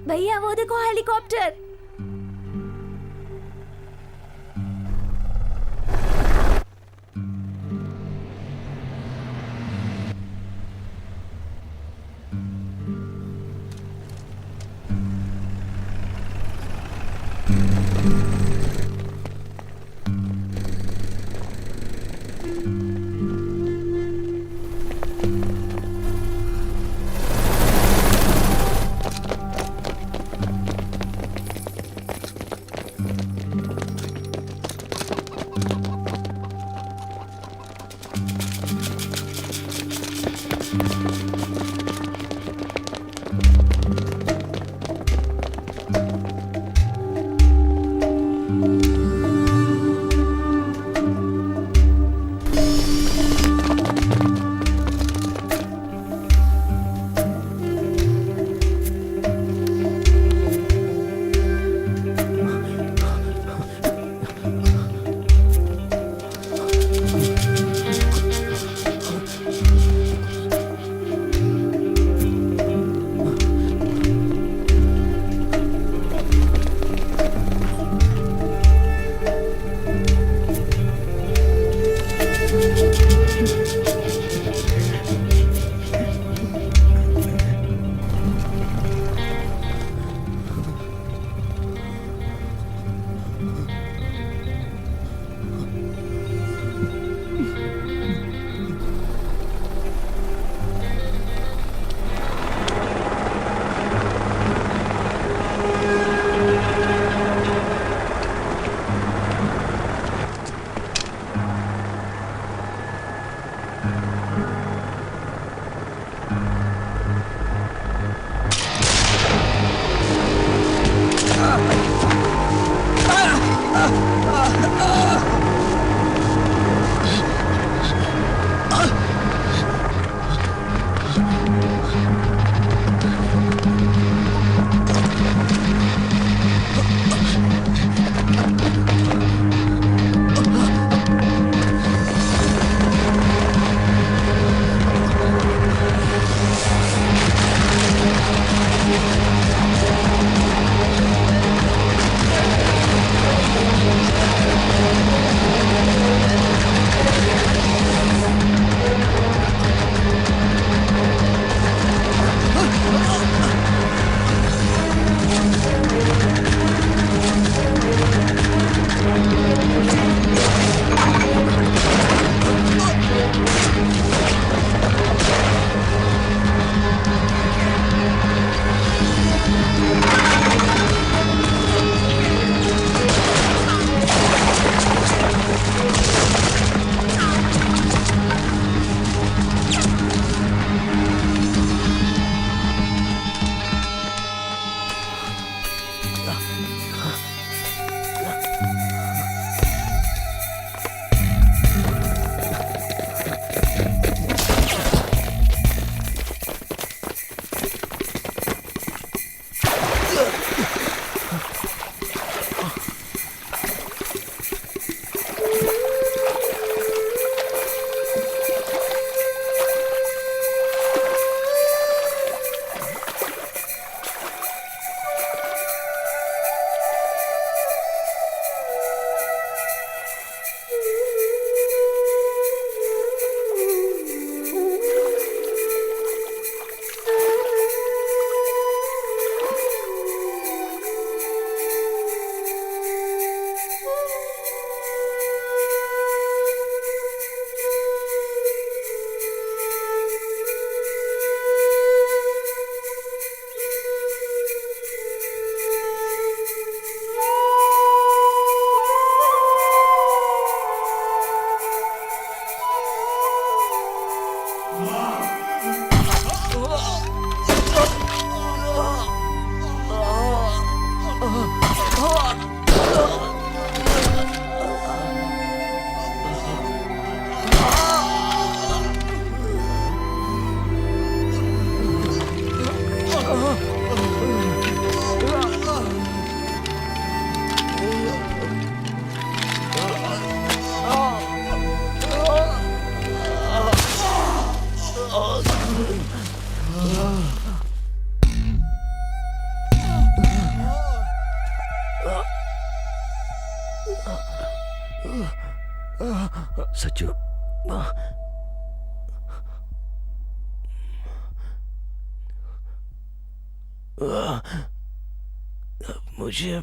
भैया वो देखो हेलीकॉप्टर। सच्चू, मुझे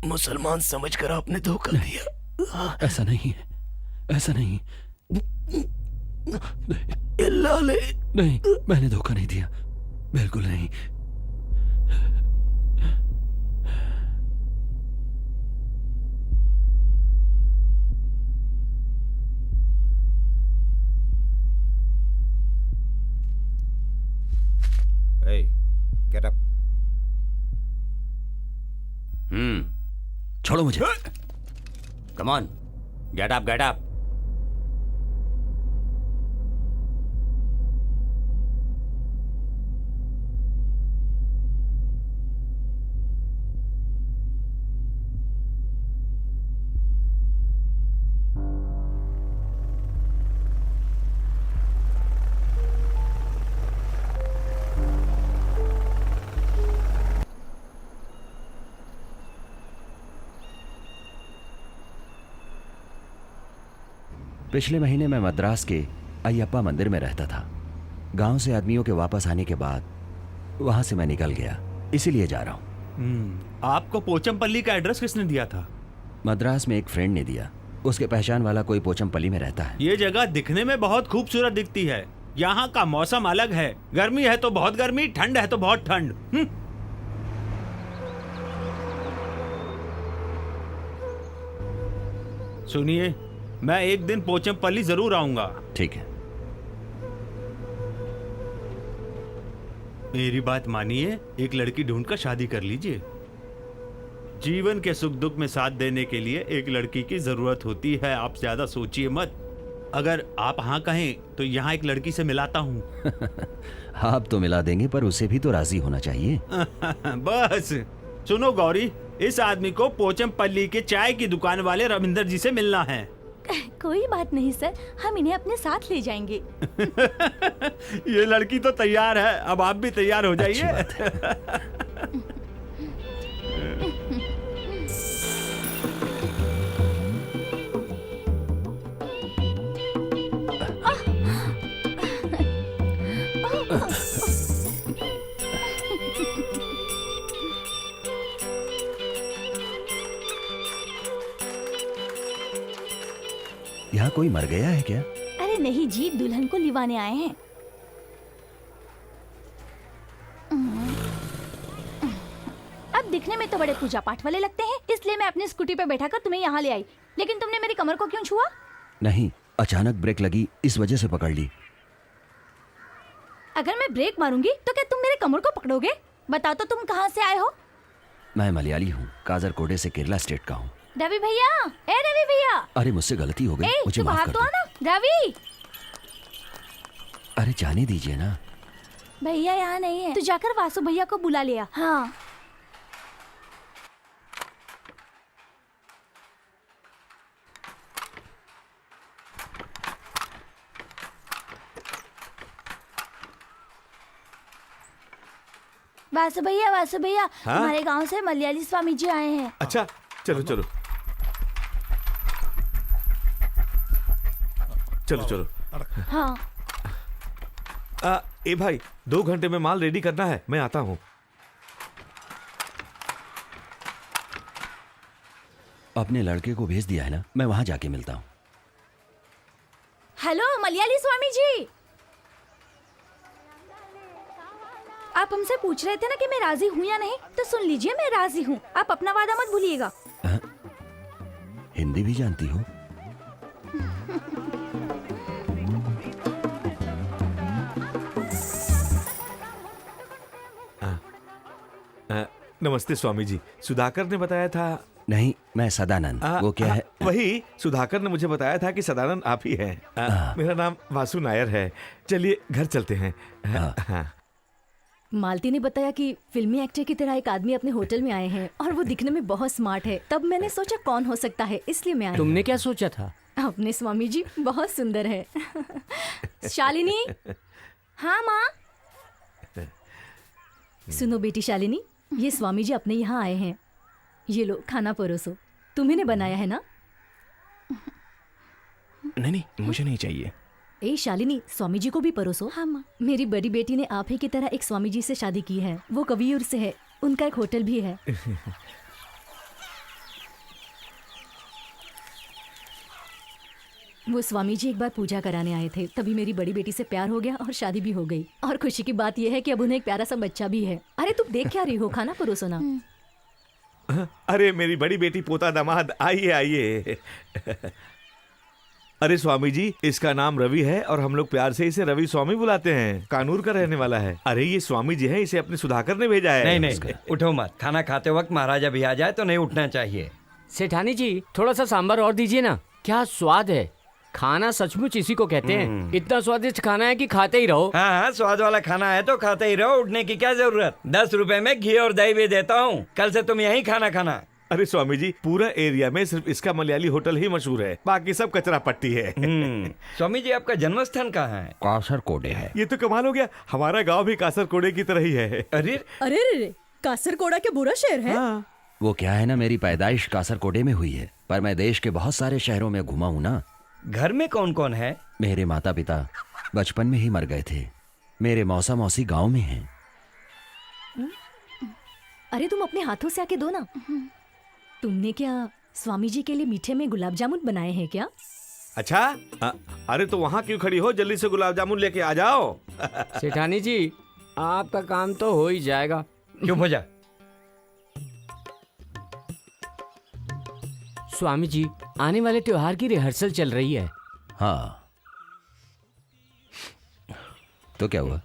मुसलमान समझकर आपने धोखा दिया। ऐसा नहीं है, ऐसा नहीं। लाले, नहीं, मैंने धोखा नहीं दिया, बिल्कुल नहीं। Hey, get up. छोड़ो मुझे। Come on. Get up, get up. पिछले महीने मैं मद्रास के अयप्पा मंदिर में रहता था। गांव से आदमियों के वापस आने के बाद वहां से मैं निकल गया, इसीलिए जा रहा हूं। आपको पोचमपल्ली का एड्रेस किसने दिया था? मद्रास में एक फ्रेंड ने दिया। उसके पहचान वाला कोई पोचमपल्ली में रहता है। ये जगह दिखने में बहुत खूबसूरत दिखती है। यहाँ का मौसम अलग है। गर्मी है तो बहुत गर्मी, ठंड है तो बहुत ठंड। सुनिए, मैं एक दिन पोचमपल्ली जरूर आऊंगा। ठीक है। मेरी बात मानिए, एक लड़की ढूंढकर शादी कर लीजिए। जीवन के सुख दुख में साथ देने के लिए एक लड़की की जरूरत होती है। आप ज्यादा सोचिए मत। अगर आप हाँ कहें तो यहाँ एक लड़की से मिलाता हूँ। आप तो मिला देंगे, पर उसे भी तो राजी होना चाहिए। बस सुनो गौरी, इस आदमी को पोचमपल्ली के चाय की दुकान वाले रविंदर जी से मिलना है। कोई बात नहीं सर, हम इन्हें अपने साथ ले जाएंगे। ये लड़की तो तैयार है, अब आप भी तैयार हो अच्छी जाइए। बात है। यहाँ कोई मर गया है क्या? अरे नहीं जी, दुल्हन को लिवाने आए हैं। अब दिखने में तो बड़े पूजा पाठ वाले लगते हैं, इसलिए मैं अपनी स्कूटी पे बैठाकर तुम्हें यहाँ ले आई। लेकिन तुमने मेरी कमर को क्यों छुआ? नहीं, अचानक ब्रेक लगी, इस वजह से पकड़ ली। अगर मैं ब्रेक मारूंगी तो क्या तुम मेरे कमर को पकड़ोगे? बताओ तो तुम कहाँ से आए हो? मैं मलयाली हूँ, काजरकोडे से केरला स्टेट का हूँ। रवि भैया, ए रवि भैया। अरे मुझसे गलती हो गई, ए, मुझे तू माफ बाहर कर तो दो। आना। रवि अरे जाने दीजिए ना। भैया यहाँ नहीं है, तू जाकर वासु भैया को बुला लिया। हाँ। वासु भैया, हाँ? हमारे गांव से मलयाली स्वामी जी आए हैं। अच्छा, चलो चलो चलो चलो। हाँ। ए भाई, 2 घंटे में माल रेडी करना है, मैं आता हूँ। अपने लड़के को भेज दिया है ना, मैं वहां जाके मिलता हूँ। हेलो मलयाली स्वामी जी, आप हमसे पूछ रहे थे ना कि मैं राजी हूँ या नहीं, तो सुन लीजिए, मैं राजी हूँ। आप अपना वादा मत भूलिएगा। हिंदी भी जानती हो? नमस्ते स्वामी जी, सुधाकर ने बताया था। नहीं, मैं सदानंद। वो क्या है? वही सुधाकर ने मुझे बताया था कि सदानंद आप ही हैं। मेरा नाम वासु नायर है। चलिए घर चलते हैं। हाँ। मालती ने बताया कि फिल्मी एक्टर की तरह एक आदमी अपने होटल में आए हैं और वो दिखने में बहुत स्मार्ट है। तब मैंने सोचा कौन हो सकता है, इसलिए मैं आई। तुमने क्या सोचा था? अपने स्वामी जी बहुत सुंदर है। शालिनी। हाँ माँ। सुनो बेटी शालिनी, ये स्वामी जी अपने यहाँ आए हैं। ये लो खाना परोसो। तुम्ही ने बनाया है ना? नहीं नहीं, मुझे नहीं चाहिए। ए शालिनी, स्वामी जी को भी परोसो। हाँ माँ। मेरी बड़ी बेटी ने आप ही की तरह एक स्वामी जी से शादी की है। वो कवियूर से है, उनका एक होटल भी है। वो स्वामी जी एक बार पूजा कराने आए थे, तभी मेरी बड़ी बेटी से प्यार हो गया और शादी भी हो गई। और खुशी की बात यह है कि अब उन्हें एक प्यारा सा बच्चा भी है। अरे तुम देख क्या रही हो, खाना परोसो ना। अरे मेरी बड़ी बेटी, पोता, दामाद, आइए आइए। अरे स्वामी जी, इसका नाम रवि है और हम लोग प्यार से इसे रवि स्वामी बुलाते हैं। कानूर का रहने वाला है। अरे ये स्वामी जी हैं, इसे अपने सुधाकर ने भेजा है। नहीं नहीं, उठो मत। खाना खाते वक्त महाराजा भी आ जाए तो नहीं उठना चाहिए। सेठानी जी, थोड़ा सा सांभर और दीजिए ना। क्या स्वाद है। खाना सचमुच इसी को कहते हैं। इतना स्वादिष्ट खाना है कि खाते ही रहो। हाँ हाँ, स्वाद वाला खाना है तो खाते ही रहो, उठने की क्या जरूरत। 10 रुपए में घी और दही भी देता हूँ। कल से तुम यहीं खाना खाना। अरे स्वामी जी, पूरा एरिया में सिर्फ इसका मलयाली होटल ही मशहूर है, बाकी सब कचरा पट्टी है। स्वामी जी, आपका जन्म स्थान कहाँ है? कासरकोडे है। ये तो कमाल हो गया, हमारा गांव भी कासरकोडे की तरह ही है। अरे अरे रे, कासरकोड़ा के बुरा शहर है। हाँ। वो क्या है ना, मेरी पैदाइश कासरकोडे में हुई है, पर मैं देश के बहुत सारे शहरों में घुमा हूं ना। घर में कौन कौन है? मेरे माता पिता बचपन में ही मर गए थे। मेरे मौसा मौसी गांव में हैं। अरे तुम अपने हाथों से आके दो ना। तुमने क्या स्वामी जी के लिए मीठे में गुलाब जामुन बनाए हैं क्या? अच्छा, अरे तो वहाँ क्यों खड़ी हो, जल्दी से गुलाब जामुन लेके आ जाओ। सेठानी जी, आपका काम तो हो ही जाएगा। चुप हो जा। स्वामी जी, आने वाले त्योहार की रिहर्सल चल रही है। हाँ, तो क्या हुआ?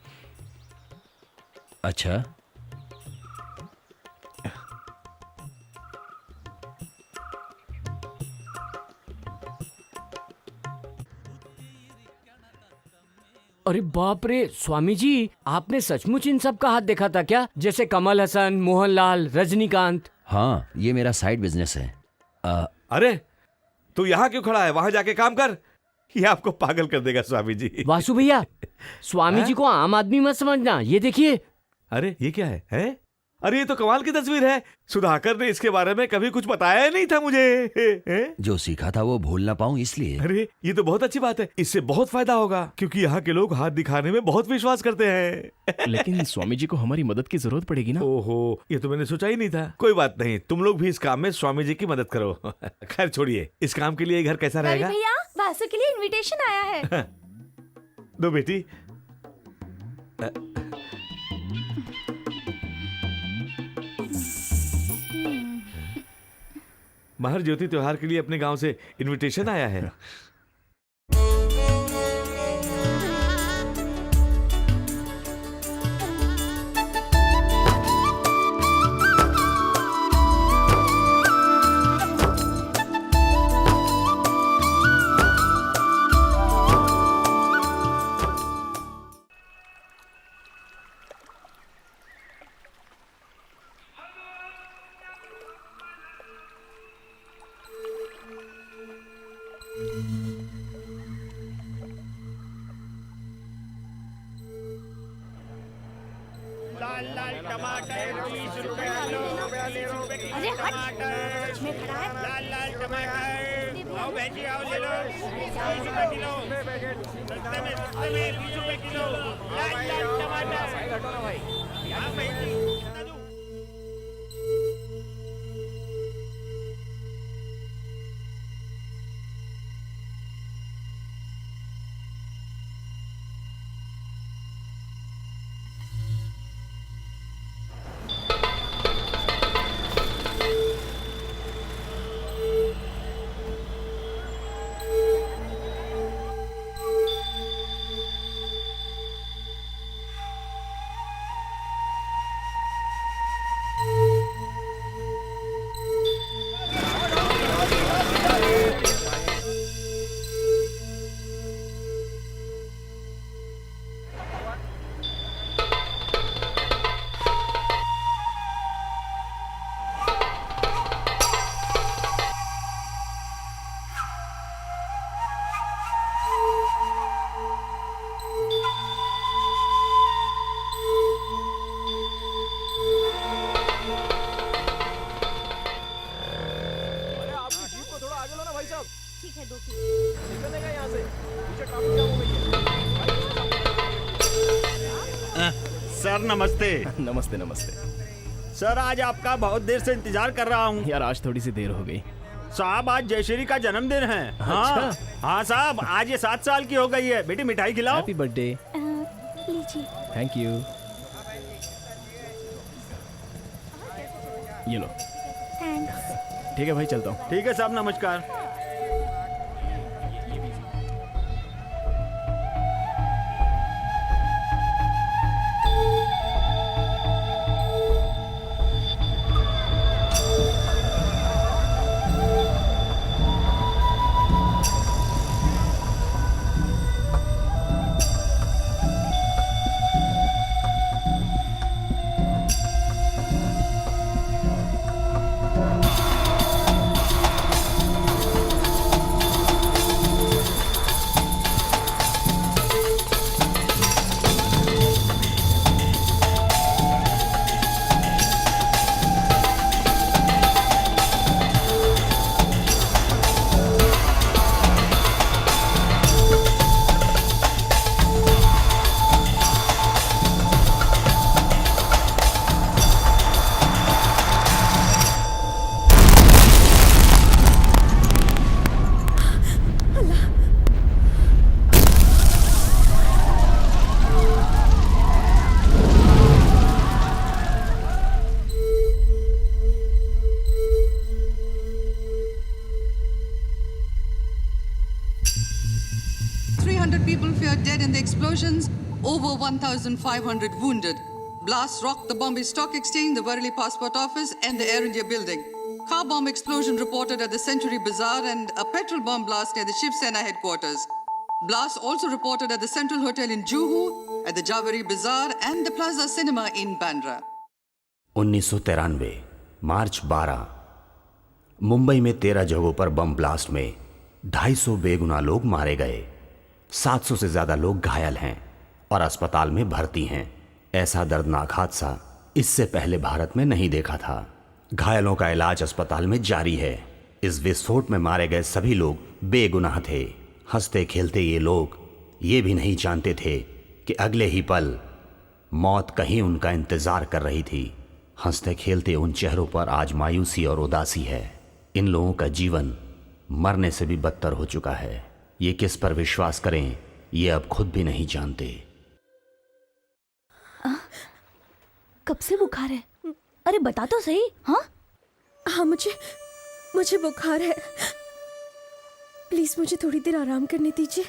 अच्छा, अरे बाप रे, स्वामी जी, आपने सचमुच इन सब का हाथ देखा था क्या? जैसे कमल हसन, मोहनलाल, रजनीकांत। हाँ, ये मेरा साइड बिजनेस है। अरे तू यहाँ क्यों खड़ा है, वहां जाके काम कर। ये आपको पागल कर देगा स्वामी जी। वासु भैया, स्वामी जी को आम आदमी मत समझना। ये देखिए। अरे ये क्या है? अरे ये तो कमाल की तस्वीर है। सुधाकर ने इसके बारे में कभी कुछ बताया नहीं था मुझे। हैं? जो सीखा था वो भूल ना पाऊं इसलिए। अरे ये तो बहुत अच्छी बात है, इससे बहुत फायदा होगा, क्योंकि यहाँ के लोग हाथ दिखाने में बहुत विश्वास करते हैं। लेकिन स्वामी जी को हमारी मदद की जरूरत पड़ेगी ना। ओहो, ये तो मैंने सोचा ही नहीं था। कोई बात नहीं, तुम लोग भी इस काम में स्वामी जी की मदद करो। खैर छोड़िए, इस काम के लिए ये घर कैसा रवि रहेगा? भैया, वासु के लिए इनविटेशन आया है। दो बेटी। महर ज्योति त्योहार के लिए अपने गांव से इनविटेशन आया है। अरे हट, में खड़ा है। सर नमस्ते। नमस्ते नमस्ते। सर आज आपका बहुत देर से इंतजार कर रहा हूँ। यार आज थोड़ी सी देर हो गई। साहब आज जयश्री का जन्मदिन है। हाँ अच्छा। हाँ साहब आज ये 7 साल की हो गई है। बेटी मिठाई खिलाओ। Happy birthday. लीजिए। Thank you. ये लो। थैंक्स। ठीक है भाई, चलता हूँ। ठीक है साहब, नमस्कार। People feared dead in the explosions, over 1,500 wounded. Blasts rocked the Bombay Stock Exchange, the Worli Passport Office, and the Air India building. Car bomb explosion reported at the Century Bazaar and a petrol bomb blast near the Shiv Sena headquarters. Blasts also reported at the Central Hotel in Juhu, at the Javeri Bazaar, and the Plaza Cinema in Bandra. 1993 मार्च 12 मुंबई में 13 जगहों पर bomb blast में 250 बेगुनाह लोग मारे गए। 700 से ज्यादा लोग घायल हैं और अस्पताल में भर्ती हैं। ऐसा दर्दनाक हादसा इससे पहले भारत में नहीं देखा था। घायलों का इलाज अस्पताल में जारी है। इस विस्फोट में मारे गए सभी लोग बेगुनाह थे। हंसते खेलते ये लोग ये भी नहीं जानते थे कि अगले ही पल मौत कहीं उनका इंतजार कर रही थी। हंसते खेलते उन चेहरों पर आज मायूसी और उदासी है। इन लोगों का जीवन मरने से भी बदतर हो चुका है। ये किस पर विश्वास करें ये अब खुद भी नहीं जानते। कब से बुखार है? अरे बता तो सही। हाँ हाँ मुझे बुखार है। प्लीज मुझे थोड़ी देर आराम करने दीजिए।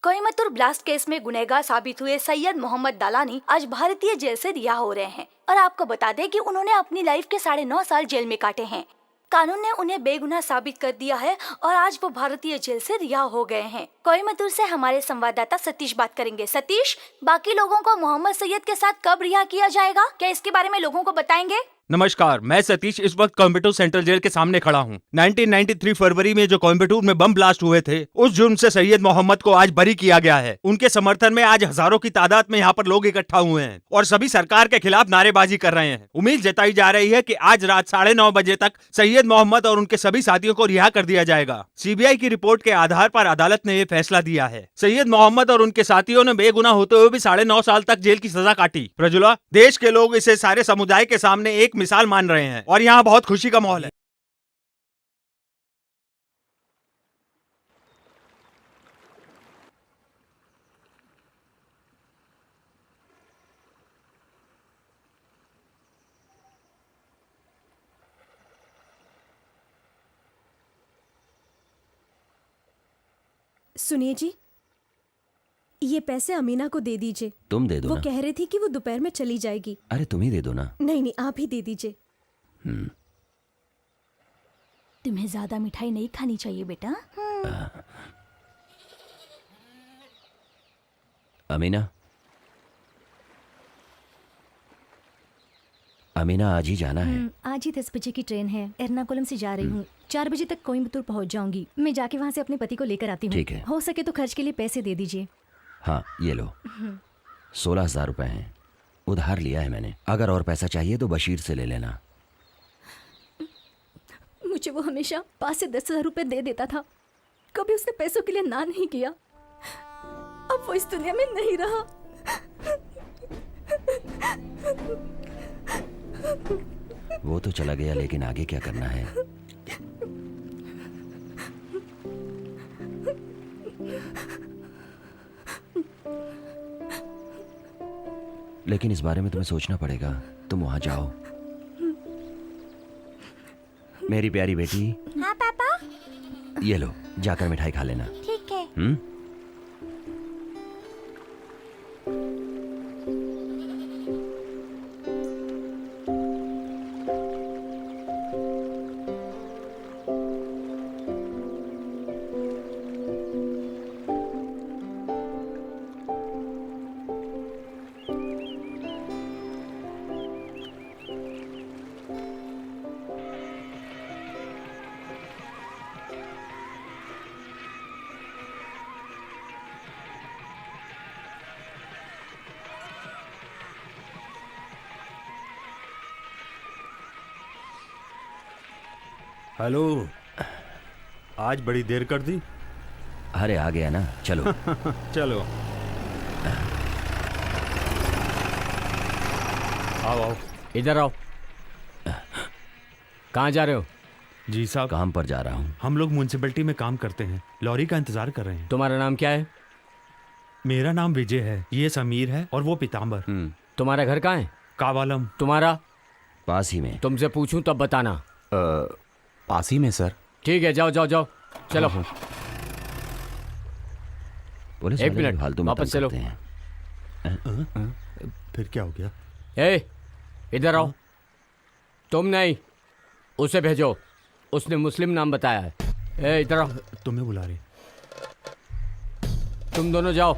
कोयम्बतूर ब्लास्ट केस में गुनहगार साबित हुए सैयद मोहम्मद दालानी आज भारतीय जेल से रिहा हो रहे हैं। और आपको बता दें कि उन्होंने अपनी लाइफ के 9.5 साल जेल में काटे हैं। कानून ने उन्हें बेगुनाह साबित कर दिया है और आज वो भारतीय जेल से रिहा हो गए हैं। कोयम्बतूर से हमारे संवाददाता सतीश बात करेंगे। सतीश, बाकी लोगों को मोहम्मद सैयद के साथ कब रिहा किया जाएगा? क्या इसके बारे में लोगों को बताएंगे? नमस्कार, मैं सतीश इस वक्त कोयम्बटूर सेंट्रल जेल के सामने खड़ा हूँ। 1993 फरवरी में जो कोयम्बटूर में बम ब्लास्ट हुए थे, उस जुर्म से सैयद मोहम्मद को आज बरी किया गया है। उनके समर्थन में आज हजारों की तादाद में यहाँ पर लोग इकट्ठा हुए हैं और सभी सरकार के खिलाफ नारेबाजी कर रहे हैं। उम्मीद जताई जा रही है कि आज रात 9:30 बजे तक सैयद मोहम्मद और उनके सभी साथियों को रिहा कर दिया जाएगा। सीबीआई की रिपोर्ट के आधार पर अदालत ने ये फैसला दिया है। सैयद मोहम्मद और उनके साथियों ने बेगुनाह होते हुए भी 9.5 साल तक जेल की सजा काटी। प्रजुला, देश के लोग इसे सारे समुदाय के सामने एक मिसाल मान रहे हैं और यहाँ बहुत खुशी का माहौल है। सुनिए जी, ये पैसे अमीना को दे दीजिए। तुम दे दो वो ना। कह रही थी कि वो दोपहर में चली जाएगी। अरे तुम ही दे दो ना। नहीं, आप ही दे दीजिए। तुम्हें ज्यादा मिठाई नहीं खानी चाहिए बेटा। अमीना, आज ही जाना है। आज ही 10 बजे की ट्रेन है। एर्नाकुलम से जा रही हूँ। 4 बजे तक कोयम्बतूर पहुँच जाऊंगी। मैं जाके वहाँ से अपने पति को लेकर आती हूँ। ठीक है। हो सके तो खर्च के लिए पैसे दे दीजिए। हाँ ये लो, 16,000 रुपए हैं। उधार लिया है मैंने। अगर और पैसा चाहिए तो बशीर से ले लेना। मुझे वो हमेशा 5 से 10,000 रुपए दे देता था, कभी उसने पैसों के लिए ना नहीं किया। अब वो इस दुनिया में नहीं रहा। वो तो चला गया, लेकिन आगे क्या करना है? लेकिन इस बारे में तुम्हें सोचना पड़ेगा। तुम वहां जाओ। मेरी प्यारी बेटी। हाँ पापा। ये लो, जाकर मिठाई खा लेना। ठीक है। हेलो, आज बड़ी देर कर दी। अरे आ गया ना, चलो। चलो आओ आओ। इधर आओ। कहाँ जा रहे हो? जी साहब, काम पर जा रहा हूँ। हम लोग म्यूनसिपैलिटी में काम करते हैं, लॉरी का इंतजार कर रहे हैं। तुम्हारा नाम क्या है? मेरा नाम विजय है, ये समीर है और वो पीताम्बर। तुम्हारा घर कहाँ है? कावालम। तुम्हारा? पास ही में। तुमसे पूछूं तब बताना। पास ही में सर। ठीक है, जाओ जाओ जाओ, चलो। पुलिस एक वाले मिनट, फालतू में वापस तंग चलो। करते हैं। फिर क्या हो गया? ए, इधर आओ। तुम नहीं, उसे भेजो, उसने मुस्लिम नाम बताया है। ए, इधर आओ। तुम्हें बुला रही। तुम दोनों जाओ।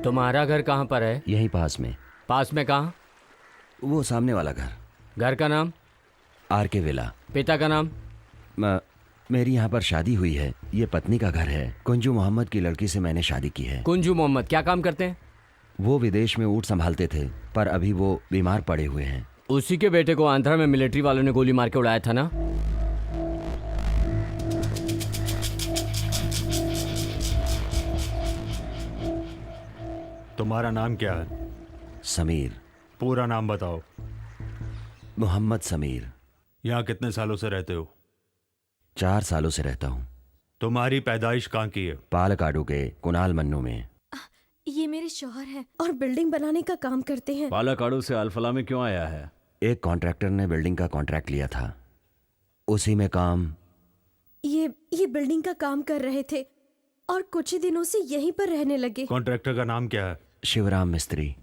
तुम्हारा घर कहाँ पर है? यहीं पास में। पास में कहाँ? वो सामने वाला घर। घर का नाम? आर के विला। पिता का नाम? मेरी यहाँ पर शादी हुई है, ये पत्नी का घर है। कुंजू मोहम्मद की लड़की से मैंने शादी की है। कुंजू मोहम्मद क्या काम करते हैं? वो विदेश में ऊँट संभालते थे, पर अभी वो बीमार पड़े हुए हैं। उसी के बेटे को आंध्रा में मिलिट्री वालों ने गोली मार के उड़ाया था ना? तुम्हारा नाम क्या है? समीर। पूरा नाम बताओ। मोहम्मद समीर। यहाँ कितने सालों से रहते हो? 4 सालों से रहता हूँ। तुम्हारी पैदाइश कहाँ की है? पालकाडू के कुनाल मन्नू में। ये मेरे शौहर हैं और बिल्डिंग बनाने का काम करते हैं। पालाकाडू से अल्फला में क्यों आया है? एक कॉन्ट्रैक्टर ने बिल्डिंग का कॉन्ट्रैक्ट लिया था, उसी में काम। ये बिल्डिंग का काम कर रहे थे और कुछ ही दिनों से यहीं पर रहने लगे। कॉन्ट्रैक्टर का नाम क्या है? शिवराम मिस्त्री,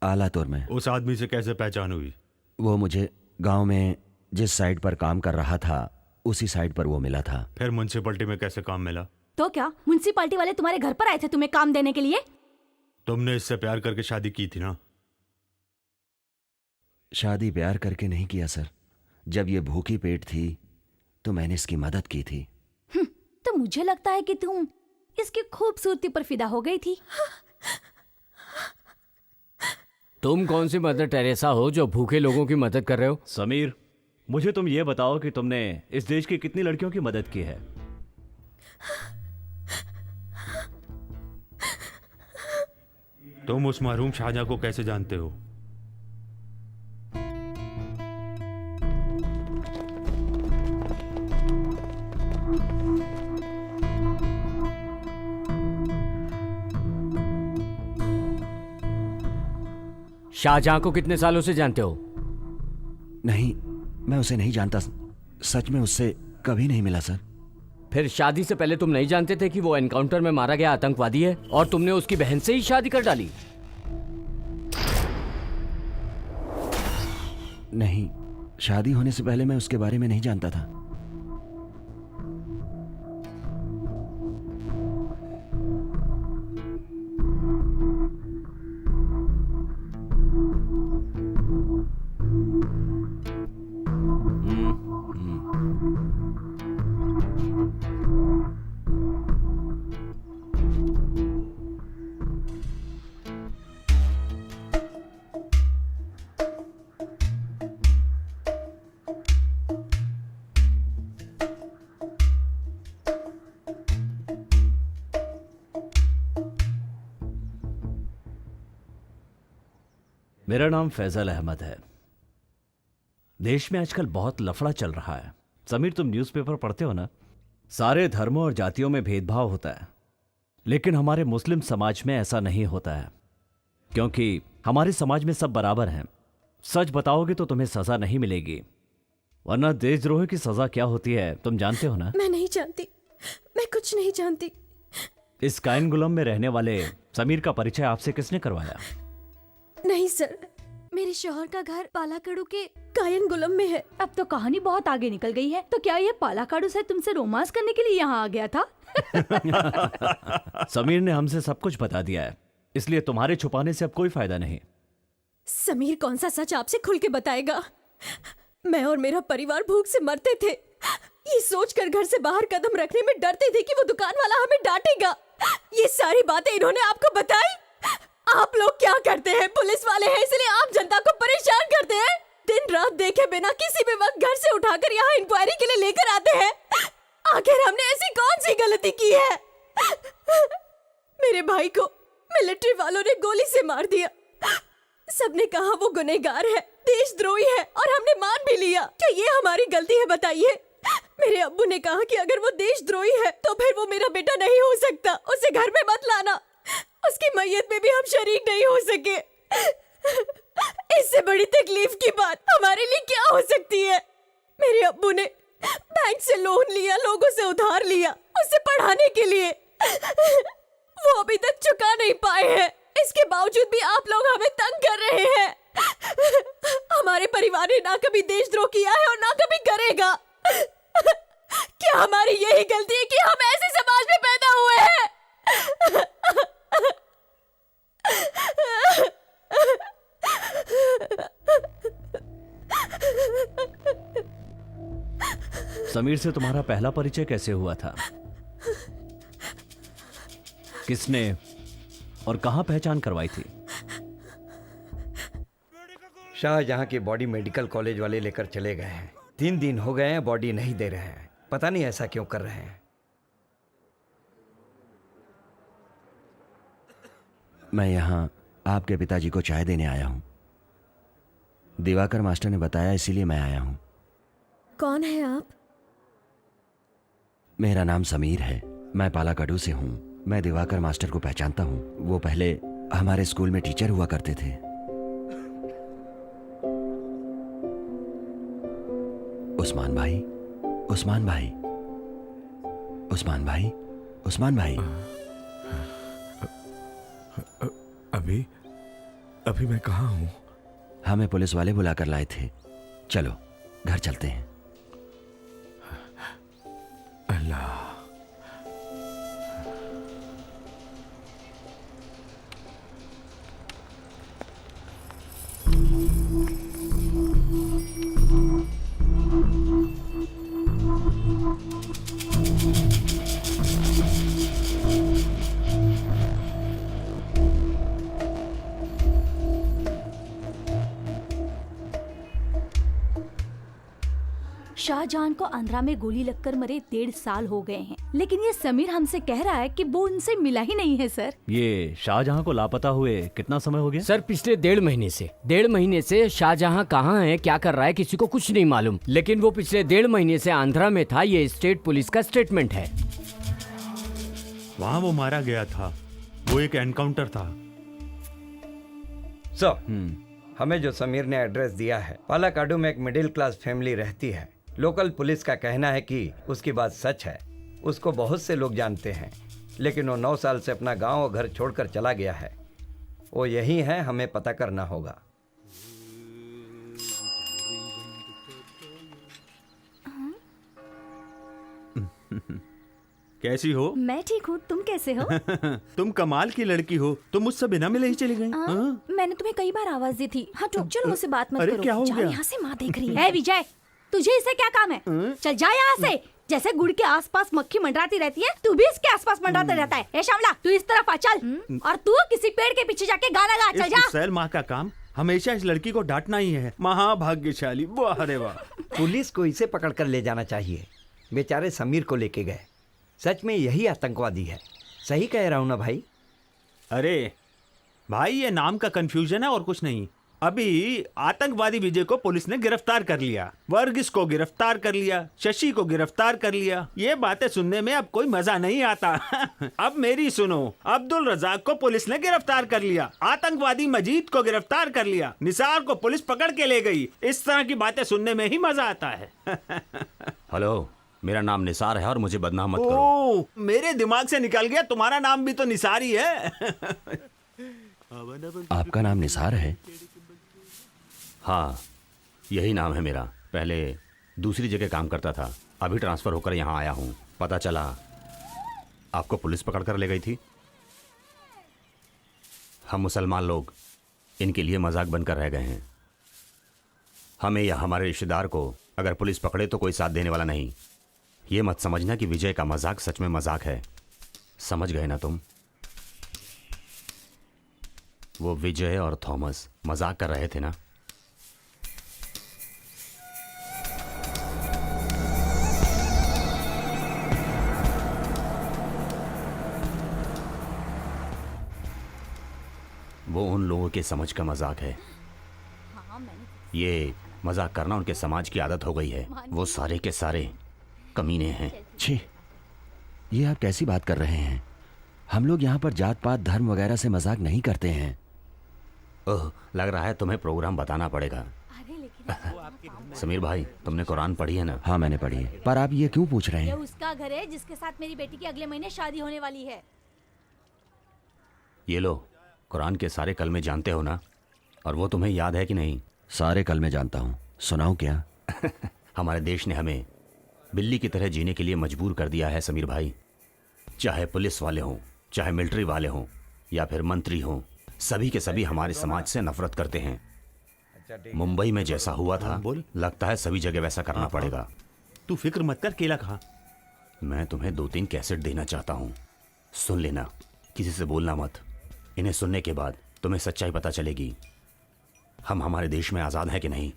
आलातुर में। उस आदमी से कैसे पहचान हुई? वो मुझे गांव में जिस साइड पर काम कर रहा था उसी साइड पर वो मिला था। फिर म्यूनसिपैलिटी में कैसे काम मिला? तो क्या म्युनिसिपैलिटी वाले तुम्हारे घर पर आए थे तुम्हें काम देने के लिए? तुमने इससे प्यार करके शादी की थी ना? शादी प्यार करके नहीं किया सर। जब ये भूखी पेट थी तो मैंने इसकी मदद की थी। तो मुझे लगता है कि तुम इसकी खूबसूरती पर फिदा हो गई थी। तुम कौन सी मदर टेरेसा हो जो भूखे लोगों की मदद कर रहे हो? समीर, मुझे तुम ये बताओ कि तुमने इस देश की कितनी लड़कियों की मदद की है? तुम उस मरहूम शाहजहां को कैसे जानते हो? शाहजहां को कितने सालों से जानते हो? नहीं, मैं उसे नहीं जानता। सच में उससे कभी नहीं मिला सर। फिर शादी से पहले तुम नहीं जानते थे कि वो एनकाउंटर में मारा गया आतंकवादी है और तुमने उसकी बहन से ही शादी कर डाली? नहीं, शादी होने से पहले मैं उसके बारे में नहीं जानता था। मेरा नाम फैजल अहमद है। देश में आजकल बहुत लफड़ा चल रहा है। समीर, तुम न्यूज़पेपर पढ़ते हो ना? सारे धर्मों और जातियों में भेदभाव होता है, लेकिन हमारे मुस्लिम समाज में ऐसा नहीं होता है, क्योंकि हमारे समाज में सब बराबर हैं। सच बताओगे तो तुम्हें सजा नहीं मिलेगी, वरना देशद्रोह की सजा क्या होती है तुम जानते हो ना? मैं नहीं जानती, मैं कुछ नहीं जानती। इस कायनगुलम में रहने वाले समीर का परिचय आपसे किसने करवाया? नहीं सर, मेरे शौहर का घर पालाकड़ू के कायनगुलम में है। अब तो कहानी बहुत आगे निकल गई है। तो क्या ये पालाकाडू से तुमसे रोमांस करने के लिए यहाँ आ गया था? समीर ने हमसे सब कुछ बता दिया है, इसलिए तुम्हारे छुपाने से अब कोई फायदा नहीं। समीर कौन सा सच आपसे खुल के बताएगा? मैं और मेरा परिवार भूख से मरते थे। ये सोचकर घर से बाहर कदम रखने में डरते थे कि वो दुकान वाला हमें डांटेगा। ये सारी बातें इन्होंने आपको बताई? आप लोग क्या करते हैं? पुलिस वाले हैं इसलिए आप जनता को परेशान करते हैं। दिन रात देखे बिना किसी भी वक्त घर से उठाकर यहाँ इंक्वायरी के लिए लेकर आते हैं। आखिर हमने ऐसी कौन सी गलती की है? मेरे भाई को मिलिट्री वालों ने गोली से मार दिया। सबने कहा वो गुनहगार है, देशद्रोही है, और हमने मान भी लिया। क्या ये हमारी गलती है बताइए? मेरे अब्बू ने कहा कि अगर वो देशद्रोही है तो फिर वो मेरा बेटा नहीं हो सकता, उसे घर में मत लाना। उसकी मैयत में भी हम शरीक नहीं हो सके। इससे बड़ी तकलीफ की बात हमारे लिए क्या हो सकती है? मेरे अब्बू ने बैंक से लोन लिया, लोगों से उधार लिया उसे पढ़ाने के लिए। वो अभी तक चुका नहीं पाए हैं। इसके बावजूद भी आप लोग हमें तंग कर रहे हैं। हमारे परिवार ने ना कभी देशद्रोह किया है और ना कभी करेगा। क्या हमारी यही गलती है कि हम ऐसे समाज में पैदा हुए हैं? समीर से तुम्हारा पहला परिचय कैसे हुआ था? किसने और कहां पहचान करवाई थी? शाहजहां की बॉडी मेडिकल कॉलेज वाले लेकर चले गए हैं। 3 दिन हो गए हैं, बॉडी नहीं दे रहे हैं। पता नहीं ऐसा क्यों कर रहे हैं। मैं यहाँ आपके पिताजी को चाय देने आया हूँ। दिवाकर मास्टर ने बताया, इसीलिए मैं आया हूँ। कौन है आप? मेरा नाम समीर है, मैं पालाकाडू से हूँ। मैं दिवाकर मास्टर को पहचानता हूँ, वो पहले हमारे स्कूल में टीचर हुआ करते थे। उस्मान भाई, उस्मान भाई, उस्मान भाई, उस्मान भाई। अभी अभी मैं कहाँ हूँ? हमें पुलिस वाले बुलाकर लाए थे। चलो घर चलते हैं। अल्लाह। शाहजहां को आंध्रा में गोली लगकर मरे 1.5 साल हो गए हैं, लेकिन ये समीर हमसे कह रहा है कि वो उनसे मिला ही नहीं है। सर, ये शाहजहां को लापता हुए कितना समय हो गया? सर पिछले 1.5 महीने से शाहजहां कहाँ है, क्या कर रहा है, किसी को कुछ नहीं मालूम। लेकिन वो पिछले 1.5 महीने से आंध्रा में था, ये स्टेट पुलिस का स्टेटमेंट है। वहां वो मारा गया था, वो एक एनकाउंटर था। हमें जो समीर ने एड्रेस दिया है, पालाकाडू में एक मिडिल क्लास फैमिली रहती है। लोकल पुलिस का कहना है कि उसकी बात सच है। उसको बहुत से लोग जानते हैं, लेकिन वो 9 साल से अपना गांव और घर छोड़कर चला गया है। वो यही है, हमें पता करना होगा। कैसी हो? मैं ठीक हूँ, तुम कैसे हो? तुम कमाल की लड़की हो, तुम मुझसे बिना मिले ही चली गई। मैंने तुम्हें कई बार आवाज दी थी। हाँ चलो मुझसे बात मत अरे, करो। क्या हो जाओ, गया? यहाँ से माँ देख रही है। विजय, तुझे इससे क्या काम है? चल जा यहाँ से। जैसे गुड़ के आसपास मक्खी मंडराती रहती है, तू भी इसके आसपास मंडराता रहता है। ए शामला, तू इस तरफ आ चल, और तू किसी पेड़ के पीछे जाके गाना गा। चल जा। सैल माँ का काम हमेशा इस लड़की को डांटना ही है। महाभाग्यशाली, वाह रे वाह। पुलिस को इसे पकड़कर ले जाना चाहिए। बेचारे समीर को लेके गए। सच में यही आतंकवादी है। सही कह रहा हूँ ना भाई? अरे भाई, ये नाम का कंफ्यूजन है और कुछ नहीं। अभी आतंकवादी विजय को पुलिस ने गिरफ्तार कर लिया, वर्गीस को गिरफ्तार कर लिया, शशि को गिरफ्तार कर लिया। ये बातें सुनने में अब कोई मजा नहीं आता। अब मेरी सुनो, अब्दुल रजाक को पुलिस ने गिरफ्तार कर लिया, आतंकवादी मजीद को गिरफ्तार कर लिया, निसार को पुलिस पकड़ के ले गई। इस तरह की बातें सुनने में ही मजा आता है। हेलो, मेरा नाम निसार है और मुझे बदनाम मत करो। ओ, मेरे दिमाग से निकल गया, तुम्हारा नाम भी तो निसार ही है। आपका नाम निसार है? हाँ, यही नाम है मेरा। पहले दूसरी जगह काम करता था, अभी ट्रांसफर होकर यहाँ आया हूँ। पता चला आपको पुलिस पकड़ कर ले गई थी। हम मुसलमान लोग इनके लिए मजाक बनकर रह गए हैं। हमें या हमारे रिश्तेदार को अगर पुलिस पकड़े तो कोई साथ देने वाला नहीं। ये मत समझना कि विजय का मजाक सच में मजाक है। समझ गए ना तुम? वो विजय और थॉमस मजाक कर रहे थे ना। वो उन लोगों के समझ का मजाक है। ये मजाक करना उनके समाज की आदत हो गई है। वो सारे के सारे कमीने हैं। छी, ये आप कैसी बात कर रहे हैं? हम लोग यहाँ पर जात पात धर्म वगैरह से मजाक नहीं करते हैं। ओह, लग रहा है तुम्हें प्रोग्राम बताना पड़ेगा। समीर भाई, तुमने कुरान पढ़ी है ना? हाँ, मैंने पढ़ी है। पर आप ये क्यों पूछ रहे ये हैं? उसका घर है जिसके साथ मेरी बेटी की अगले महीने शादी होने वाली है। ये लो, कुरान के सारे कलमे जानते हो ना? और वो तुम्हें याद है कि नहीं? सारे कलमे जानता हूँ। सुनाऊं क्या? हमारे देश ने हमें बिल्ली की तरह जीने के लिए मजबूर कर दिया है समीर भाई। चाहे पुलिस वाले हों, चाहे मिलिट्री वाले हों, या फिर मंत्री हों, सभी के सभी हमारे समाज से नफरत करते हैं। मुंबई में जैसा हुआ था, लगता है सभी जगह वैसा करना पड़ेगा। तू फिक्र मत कर, केला खा। मैं तुम्हें 2-3 कैसेट देना चाहता हूँ, सुन लेना। किसी से बोलना मत। इन्हें सुनने के बाद तुम्हें सच्चाई पता चलेगी। हम हमारे देश में आज़ाद हैं कि नहीं।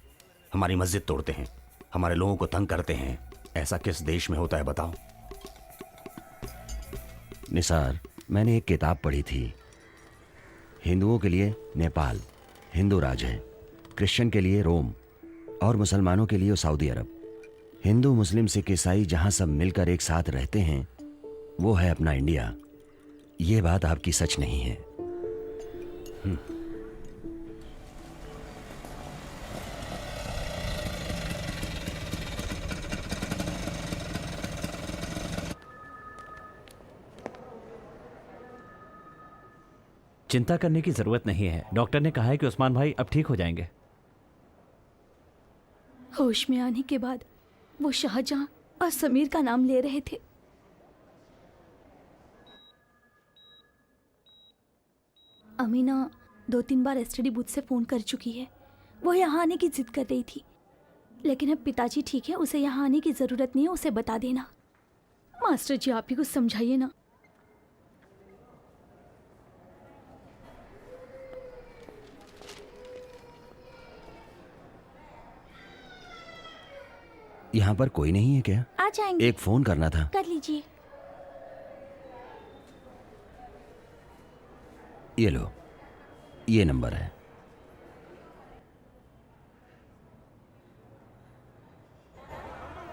हमारी मस्जिद तोड़ते हैं, हमारे लोगों को तंग करते हैं। ऐसा किस देश में होता है बताओ? निसार, मैंने एक किताब पढ़ी थी। हिंदुओं के लिए नेपाल हिंदू राज है, क्रिश्चियन के लिए रोम और मुसलमानों के लिए सऊदी अरब। हिंदू मुस्लिम सिख ईसाई जहां सब मिलकर एक साथ रहते हैं, वो है अपना इंडिया। ये बात आपकी सच नहीं है। चिंता करने की जरूरत नहीं है। डॉक्टर ने कहा है कि उस्मान भाई अब ठीक हो जाएंगे। होश में आने के बाद वो शाहजहां और समीर का नाम ले रहे थे। अमीना 2-3 बार एसटीडी बूथ से फोन कर चुकी है। वो यहाँ आने की जिद कर रही थी, लेकिन अब पिताजी ठीक है, उसे यहाँ आने की जरूरत नहीं है, उसे बता देना। मास्टर जी, आप ही कुछ समझाइए ना। यहाँ पर कोई नहीं है क्या? आ जाएंगे। एक फोन करना था। कर लीजिए। ये लो, ये नंबर है।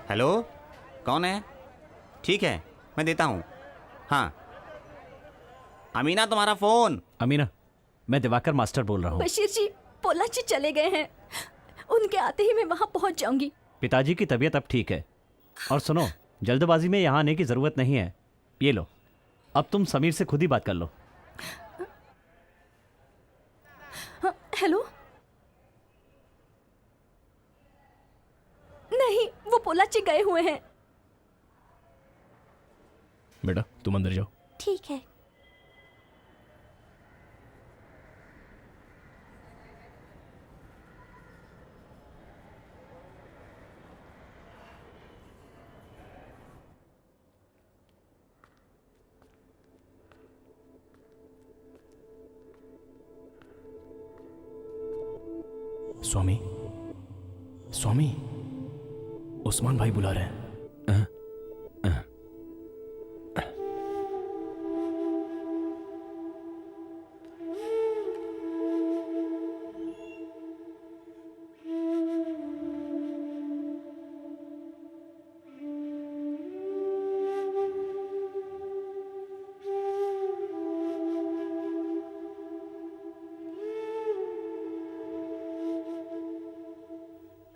हेलो, कौन है? ठीक है, मैं देता हूँ। हाँ, अमीना तुम्हारा फोन। अमीना, मैं दिवाकर मास्टर बोल रहा हूँ। बशीर जी, पोलाची चले गए हैं। उनके आते ही मैं वहां पहुंच जाऊंगी। पिताजी की तबीयत अब ठीक है। और सुनो, जल्दबाजी में यहाँ आने की जरूरत नहीं है। ये लो, अब तुम समीर से खुद ही बात कर लो। हेलो। नहीं, वो पोलाची गए हुए हैं। बेटा, तुम अंदर जाओ। ठीक है। स्वामी, स्वामी, उस्मान भाई बुला रहे हैं।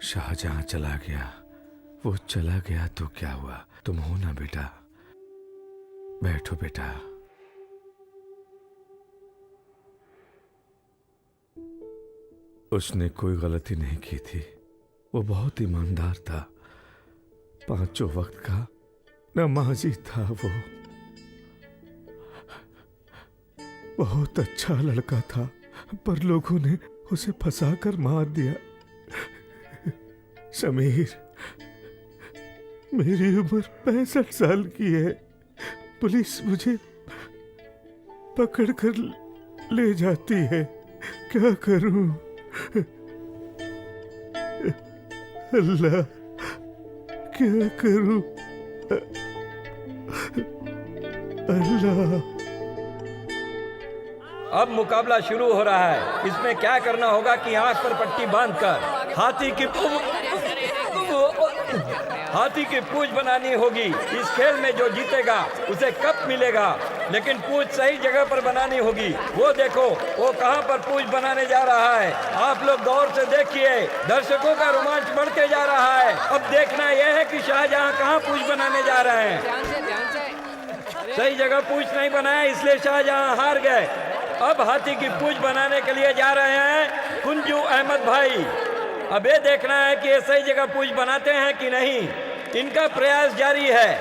शाहजहां चला गया, वो चला गया तो क्या हुआ? तुम हो ना बेटा, बैठो बेटा। उसने कोई गलती नहीं की थी, वो बहुत ईमानदार था, 5 वक्त का नमाजी था। वो बहुत अच्छा लड़का था, पर लोगों ने उसे फंसाकर मार दिया। समीर, मेरी उम्र 65 साल की है, पुलिस मुझे पकड़कर ले जाती है, क्या करूं? अल्लाह, क्या करूं? अल्लाह। अब मुकाबला शुरू हो रहा है। इसमें क्या करना होगा कि आंख पर पट्टी बांधकर हाथी की पूंछ बनानी होगी। इस खेल में जो जीतेगा उसे कप मिलेगा, लेकिन पूंछ सही जगह पर बनानी होगी। वो देखो, वो कहां पर पूंछ बनाने जा रहा है। आप लोग गौर से देखिए, दर्शकों का रोमांच बढ़ते जा रहा है। अब देखना यह है कि शाहजहां कहां पूंछ बनाने जा रहे हैं। सही जगह पूंछ नहीं बनाया, इसलिए शाहजहां हार गए। अब हाथी की पूंछ बनाने के लिए जा रहे हैं कुंजू अहमद भाई। अब ये देखना है कि ये सही जगह पूंछ बनाते हैं कि नहीं। इनका प्रयास जारी है।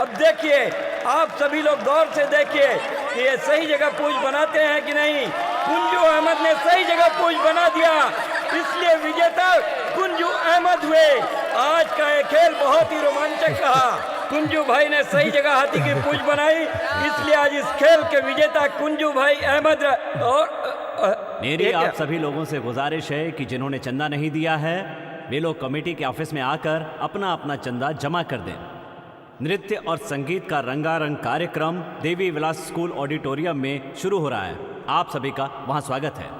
अब देखिए, आप सभी लोग गौर से देखिए कि ये सही जगह पूंछ बनाते हैं कि नहीं। कुंजू अहमद ने सही जगह पूंछ बना दिया, इसलिए विजेता कुंजू अहमद हुए। आज का ये खेल बहुत ही रोमांचक रहा। कुंजू भाई ने सही जगह हाथी की पूंछ बनाई, इसलिए आज इस खेल के विजेता कुंजू भाई अहमद। और मेरी आप सभी लोगों से गुजारिश है कि जिन्होंने चंदा नहीं दिया है, वे लोग कमेटी के ऑफिस में आकर अपना अपना चंदा जमा कर दें। नृत्य और संगीत का रंगारंग कार्यक्रम देवी विलास स्कूल ऑडिटोरियम में शुरू हो रहा है। आप सभी का वहां स्वागत है।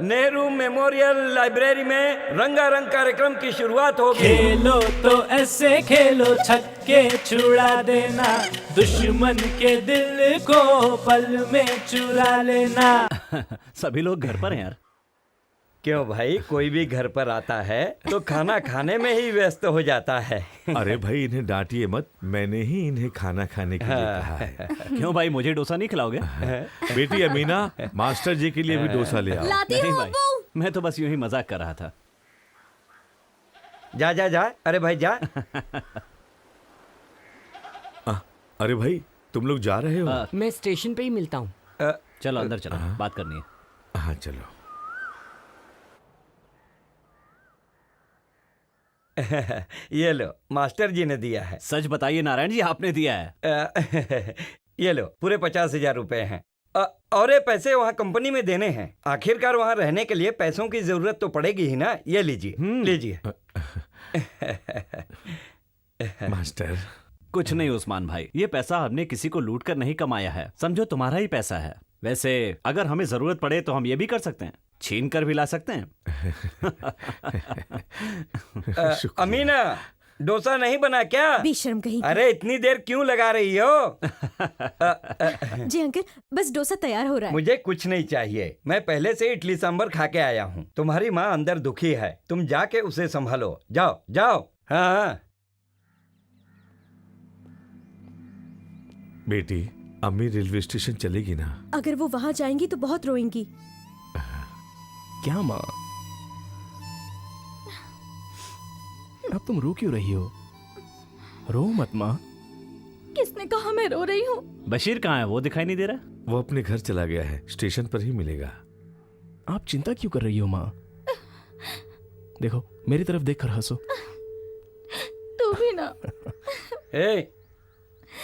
नेहरू मेमोरियल लाइब्रेरी में रंगारंग कार्यक्रम की शुरुआत होगी। खेलो तो ऐसे खेलो, छक्के छुड़ा देना, दुश्मन के दिल को पल में चुरा लेना। सभी लोग घर पर हैं यार। क्यों भाई, कोई भी घर पर आता है तो खाना खाने में ही व्यस्त हो जाता है। अरे भाई, इन्हें डांटिए मत, मैंने ही इन्हें खाना खाने के लिए कहा है। क्यों भाई, मुझे डोसा नहीं खिलाओगे? बेटी अमीना, मास्टर जी के लिए भी डोसा ले आओ। नहीं भाई, मैं तो बस यूं ही मजाक कर रहा था। जा जा जा, अरे भाई जा। अरे भाई, तुम लोग जा रहे हो? मैं स्टेशन पे ही मिलता हूँ। चलो अंदर चलो, बात करनी है। हाँ चलो। ये लो, मास्टर जी ने दिया है। सच बताइए नारायण जी, आपने दिया है? ये लो, पूरे 50,000 रुपए हैं। और ये पैसे वहाँ कंपनी में देने हैं। आखिरकार वहाँ रहने के लिए पैसों की जरूरत तो पड़ेगी ही ना। ये लीजिए, लीजिए। मास्टर, कुछ नहीं उस्मान भाई, ये पैसा हमने किसी को लूट कर नहीं कमाया है, समझो तुम्हारा ही पैसा है। वैसे अगर हमें जरूरत पड़े तो हम ये भी कर सकते हैं, छीन कर भी ला सकते हैं। अमीना, डोसा नहीं बना क्या? बेशर्म कहीं। अरे इतनी देर क्यों लगा रही हो? जी अंकल, बस डोसा तैयार हो रहा है। मुझे कुछ नहीं चाहिए, मैं पहले से इडली सांभर खा के आया हूँ। तुम्हारी माँ अंदर दुखी है, तुम जाके उसे संभालो। जाओ जाओ। हाँ बेटी, अम्मी रेलवे स्टेशन चलेगी ना? अगर वो वहाँ जाएंगी तो बहुत रोएंगी। क्या माँ, अब तुम रो क्यों रही हो? रो मत माँ। किसने कहा मैं रो रही हूँ? बशीर कहाँ है? वो दिखाई नहीं दे रहा। वो अपने घर चला गया है, स्टेशन पर ही मिलेगा। आप चिंता क्यों कर रही हो माँ? देखो, मेरी तरफ देखकर हंसो। तू भी ना।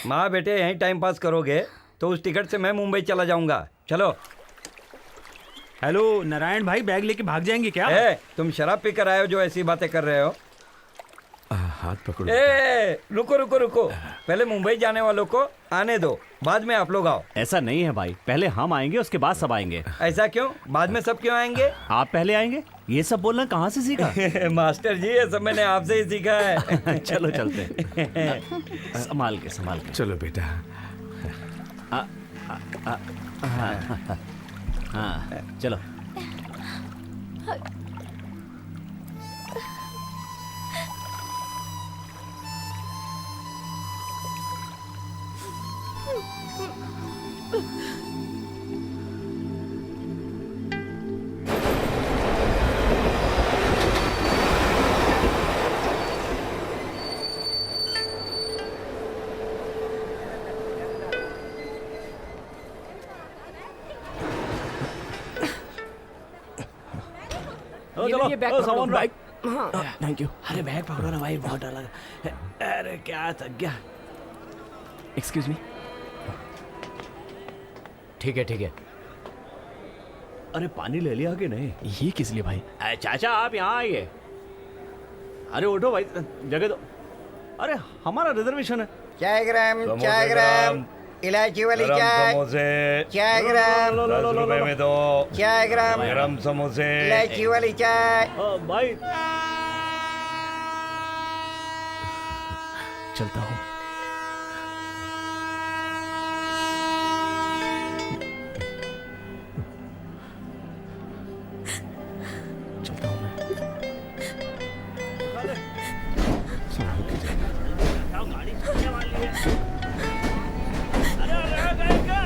माँ बेटे यहीं टाइम पास करोगे तो उस टिकट से मैं मुंबई चला जाऊंगा। चलो। हेलो नारायण भाई, बैग लेके भाग जाएंगे क्या? तुम शराब पीकर आए हो जो ऐसी बातें कर रहे हो? हाथ पकड़ो। रुको रुको रुको, पहले मुंबई जाने वालों को आने दो, बाद में आप लोग आओ। ऐसा नहीं है भाई, पहले हम आएंगे उसके बाद सब आएंगे। ऐसा क्यों? बाद में सब क्यों आएंगे? आप पहले आएंगे? ये सब बोलना कहाँ से सीखा? मास्टर जी, ये सब मैंने आपसे ही सीखा है। चलो चलते हैं। संभाल के संभाल के। चलो बेटा। हाँ चलो। चलो ये बैग ओ, पकड़ो, सामान बैग। हाँ थैंक यू। अरे बैग पकड़ो ना भाई, बहुत डर लगा। अरे क्या थक गया। Excuse me. ठीक है ठीक है। अरे पानी ले लिया कि नहीं? ये किस लिए भाई? चाचा आप यहाँ आइए। अरे उठो भाई, जगह दो। अरे हमारा रिजर्वेशन है। चाय ग्राम इलायची वाली चाय, चाय ग्राम 10 रुपए में दो। चाय ग्राम गरम समोसे, इलायची वाली चाय। भाई चलता हूँ। चलता हूँ मैं। गाड़ी चलने वाली है। अरे रह गए क्या?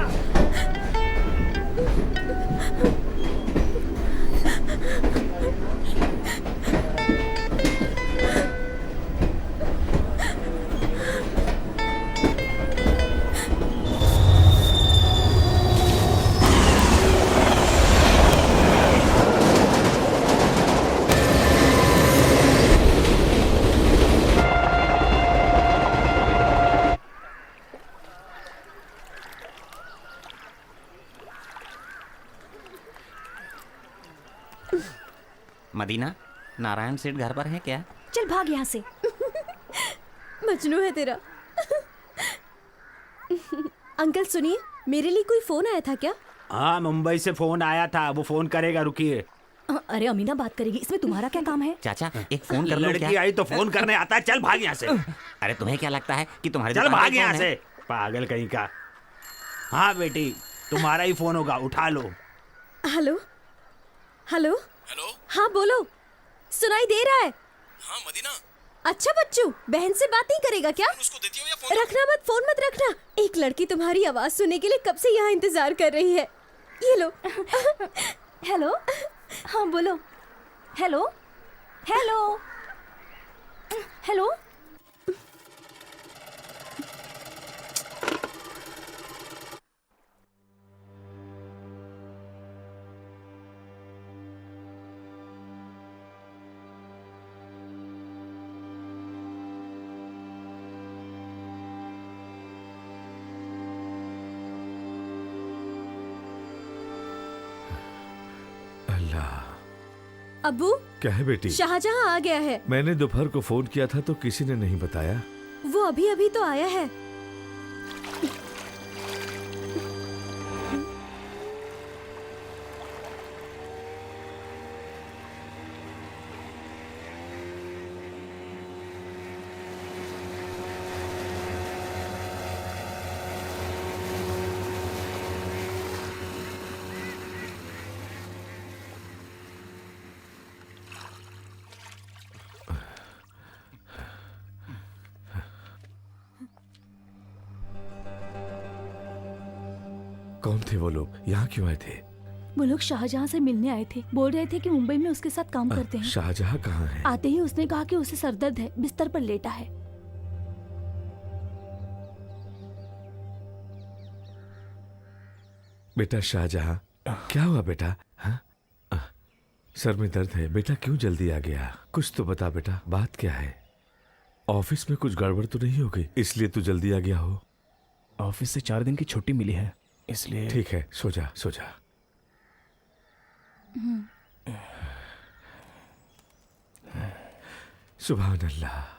मदीना, नारायण सेठ घर पर है क्या? चल भाग यहाँ से। मजनू है तेरा। अंकल सुनिए, मेरे लिए कोई फोन आया था क्या? हाँ, मुंबई से फोन आया था, वो फोन करेगा, रुकिए। अरे अमीना बात करेगी, इसमें तुम्हारा क्या काम है? चाचा एक फोन कर लो। लड़की आई तो फोन करने आता है, चल भाग यहाँ से। अरे तुम्हें क्या लगता है कि तुम्हारे चल दुकान भाग पे यहाँ फोन से, है? पागल कहीं का। हाँ बेटी, तुम्हारा ही फोन होगा, उठा लो। हेलो हेलो हेलो, हाँ बोलो, सुनाई दे रहा है? हाँ मदीना। अच्छा बच्चू, बहन से बात नहीं करेगा क्या? उसको देती हो या फोन? रखना मत, फोन मत रखना। एक लड़की तुम्हारी आवाज सुनने के लिए कब से यहाँ इंतजार कर रही है। ये लो। हेलो, हाँ बोलो। Hello hello hello. अब्बू, क्या है बेटी? शाहजहां आ गया है। मैंने दोपहर को फोन किया था तो किसी ने नहीं बताया। वो अभी अभी तो आया है। कौन थे वो लोग? यहाँ क्यों आए थे? वो लोग शाहजहां से मिलने आए थे, बोल रहे थे कि मुंबई में उसके साथ काम करते हैं। शाहजहां कहाँ है? आते ही उसने कहा कि उसे सरदर्द है, बिस्तर पर लेटा है। बेटा शाहजहां, क्या हुआ बेटा? हाँ? सर में दर्द है बेटा, क्यों जल्दी आ गया? कुछ तो बता बेटा, बात क्या है? ऑफिस में कुछ गड़बड़ तो नहीं हो गई इसलिए तू जल्दी आ गया हो? ऑफिस से 4 दिन की छुट्टी मिली है, इसलिए। ठीक है, सो जा सो जा। सुभान अल्लाह।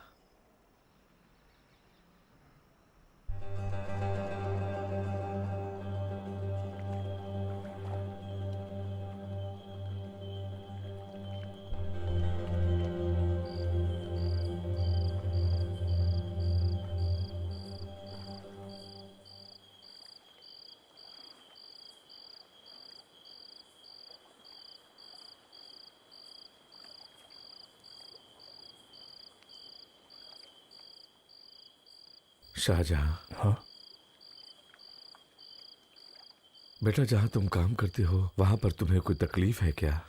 शाहजहां, हाँ बेटा, जहाँ तुम काम करते हो वहां पर तुम्हें कोई तकलीफ है क्या?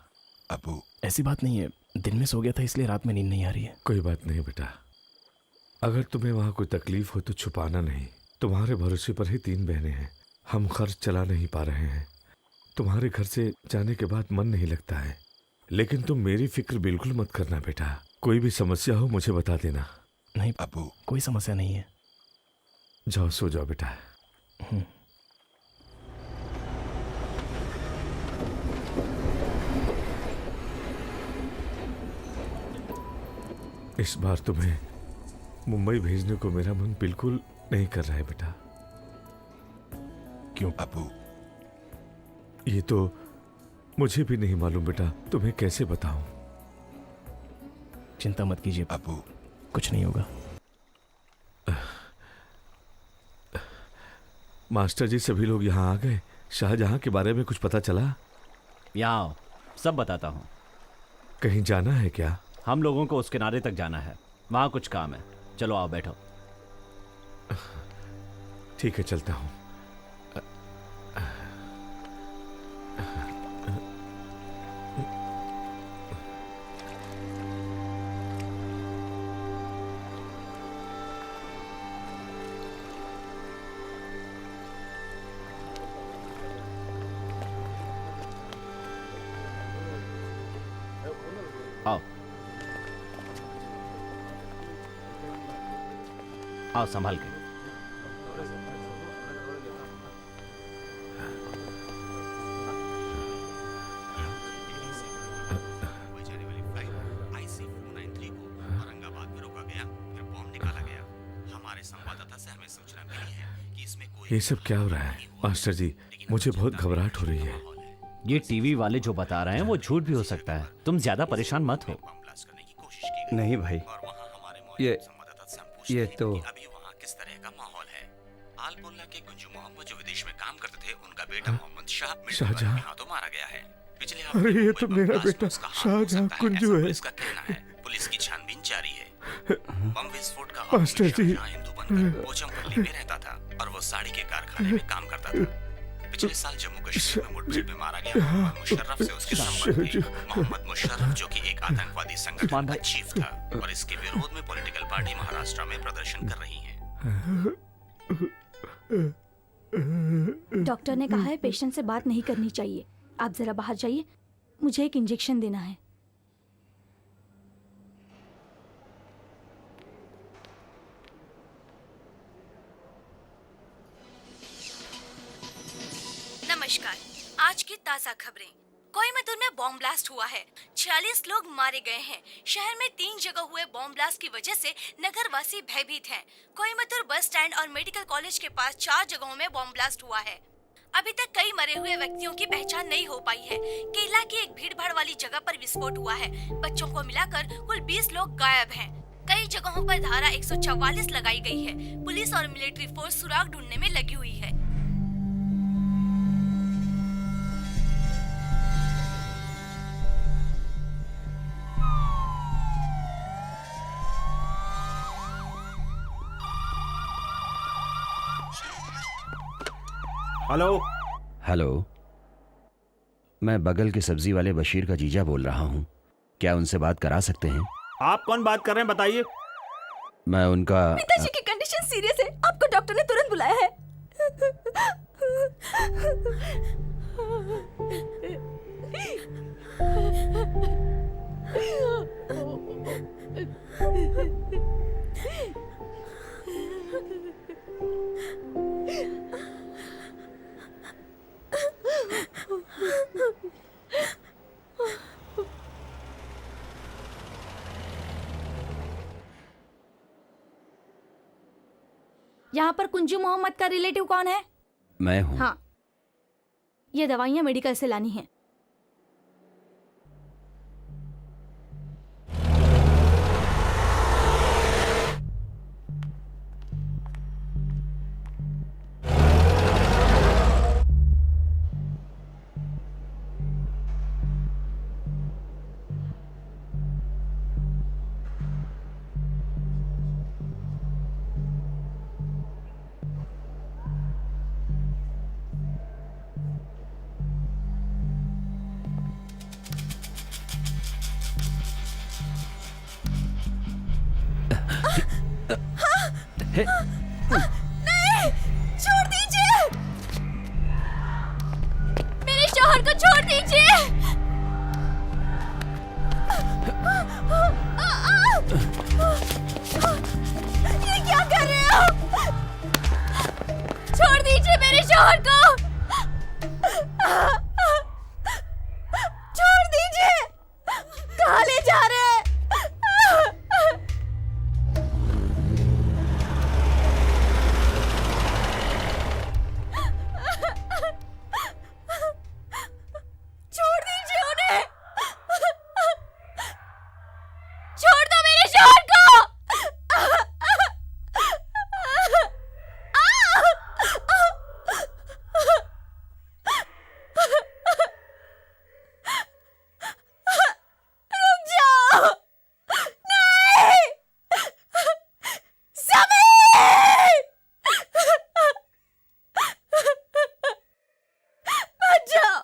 अबू, ऐसी बात नहीं है, दिन में सो गया था इसलिए रात में नींद नहीं आ रही है। कोई बात नहीं बेटा, अगर तुम्हें वहां कोई तकलीफ हो तो छुपाना नहीं। तुम्हारे भरोसे पर ही 3 बहनें हैं, हम खर्च चला नहीं पा रहे हैं। तुम्हारे घर से जाने के बाद मन नहीं लगता है, लेकिन तुम मेरी फिक्र बिल्कुल मत करना बेटा। कोई भी समस्या हो मुझे बता देना। नहीं बाबू, कोई समस्या नहीं है। जाओ सो जाओ बेटा। इस बार तुम्हें मुंबई भेजने को मेरा मन बिल्कुल नहीं कर रहा है बेटा। क्यों बाबू? ये तो मुझे भी नहीं मालूम बेटा, तुम्हें कैसे बताऊं। चिंता मत कीजिए बाबू, कुछ नहीं होगा। मास्टर जी सभी लोग यहाँ आ गए। शाहजहां के बारे में कुछ पता चला? यहाँ आओ, सब बताता हूँ। कहीं जाना है क्या? हम लोगों को उस किनारे तक जाना है, वहाँ कुछ काम है। चलो आओ बैठो। ठीक है चलता हूँ। आओ आओ, संभाल के। ये सब क्या हो रहा है मास्टर जी? मुझे बहुत घबराहट हो रही है। ये टीवी वाले जो बता रहे हैं वो झूठ भी हो सकता है। तुम ज्यादा परेशान मत हो। नहीं भाई, ये तो अभी वहाँ किस तरह का माहौल है? आलपुल्ला के गुंजू मोहम्मद जो विदेश में काम करते थे, उनका बेटा मोहम्मद शाहजहां शाह तो मारा गया है। पिछले अरे ये तो मेरा बेटा शाहजहां कुंजू है। इसका कहना है। पुलिस की छानबीन जारी है। बम विस्फोट का मास्टर जी, हिंदू बनकर पोचमपल्ली में रहता था और वो साड़ी के कारखाने में काम करता था। पिछले साल जम्मू कश्मीर में मुठभेड़ में मारा गया मोहम्मद मुशर्रफ से उसके संबंध थे। मोहम्मद मुशर्रफ जो कि एक आतंकवादी संगठन का चीफ था और इसके विरोध में पॉलिटिकल पार्टी महाराष्ट्र में प्रदर्शन कर रही है। डॉक्टर ने कहा है पेशेंट से बात नहीं करनी चाहिए। आप जरा बाहर जाइए, मुझे एक इंजेक्शन देना है। नमस्कार, आज की ताज़ा खबरें। कोयम्बटूर में बॉम्ब ब्लास्ट हुआ है। 46 लोग मारे गए हैं। शहर में 3 जगह हुए बॉम्ब ब्लास्ट की वजह से नगरवासी भयभीत हैं। कोयम्बटूर बस स्टैंड और मेडिकल कॉलेज के पास 4 जगहों में बॉम्ब ब्लास्ट हुआ है। अभी तक कई मरे हुए व्यक्तियों की पहचान नहीं हो पाई है। केरला की एक भीड़भाड़ वाली जगह पर विस्फोट हुआ है। बच्चों को मिलाकर कुल 20 लोग गायब हैं। कई जगहों पर धारा 144 लगाई गई है। पुलिस और मिलिट्री फोर्स सुराग ढूंढने में लगी हुई है। हेलो। हेलो, मैं बगल के सब्जी वाले बशीर का जीजा बोल रहा हूँ। क्या उनसे बात करा सकते हैं? आप कौन बात कर रहे हैं बताइए। मैं उनका पिताजी की कंडीशन सीरियस है, आपको डॉक्टर ने तुरंत बुलाया है। यहाँ पर कुंजू मोहम्मद का रिलेटिव कौन है? मैं हूँ। हाँ, ये दवाइयाँ मेडिकल से लानी हैं। नहीं, छोड़ दीजिए, मेरे शौहर को छोड़ दीजिए। शोहर को छोड़ दीजिए। कहाँ ले जा रहे हैं? छोड़ दीजिए उन्हें। छोड़ दो मेरे शोहर को। रुक जाओ। नहीं समीर, मत जाओ।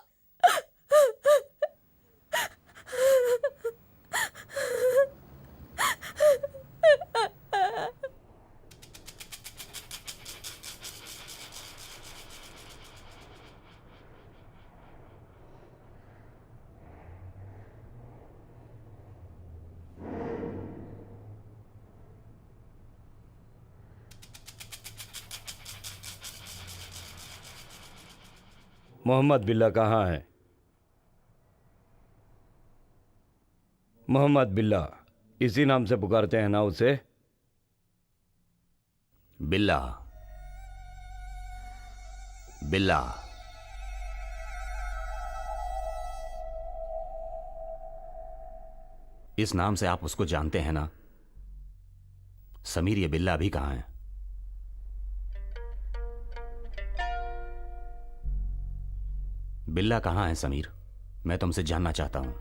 मोहम्मद बिल्ला कहाँ है? मोहम्मद बिल्ला, इसी नाम से पुकारते हैं ना उसे? बिल्ला, बिल्ला। इस नाम से आप उसको जानते हैं ना? समीर, ये बिल्ला अभी कहाँ है? बिल्ला कहाँ है समीर? मैं तुमसे जानना चाहता हूं।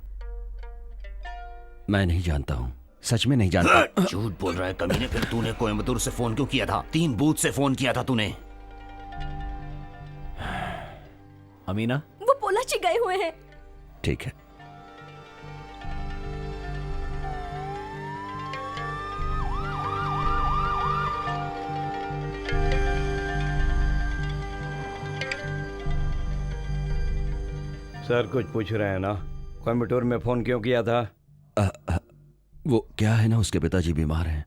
मैं नहीं जानता हूं, सच में नहीं जानता। झूठ बोल रहा है कमीने। फिर तूने कोयम्बतूर से फोन क्यों किया था? 3 बूथ से फोन किया था तूने। अमीना, वो पोलाची गए हुए हैं। ठीक है। सर कुछ पूछ रहे हैं ना? कोयम्बटूर में फोन क्यों किया था? वो क्या है ना, उसके पिताजी बीमार हैं।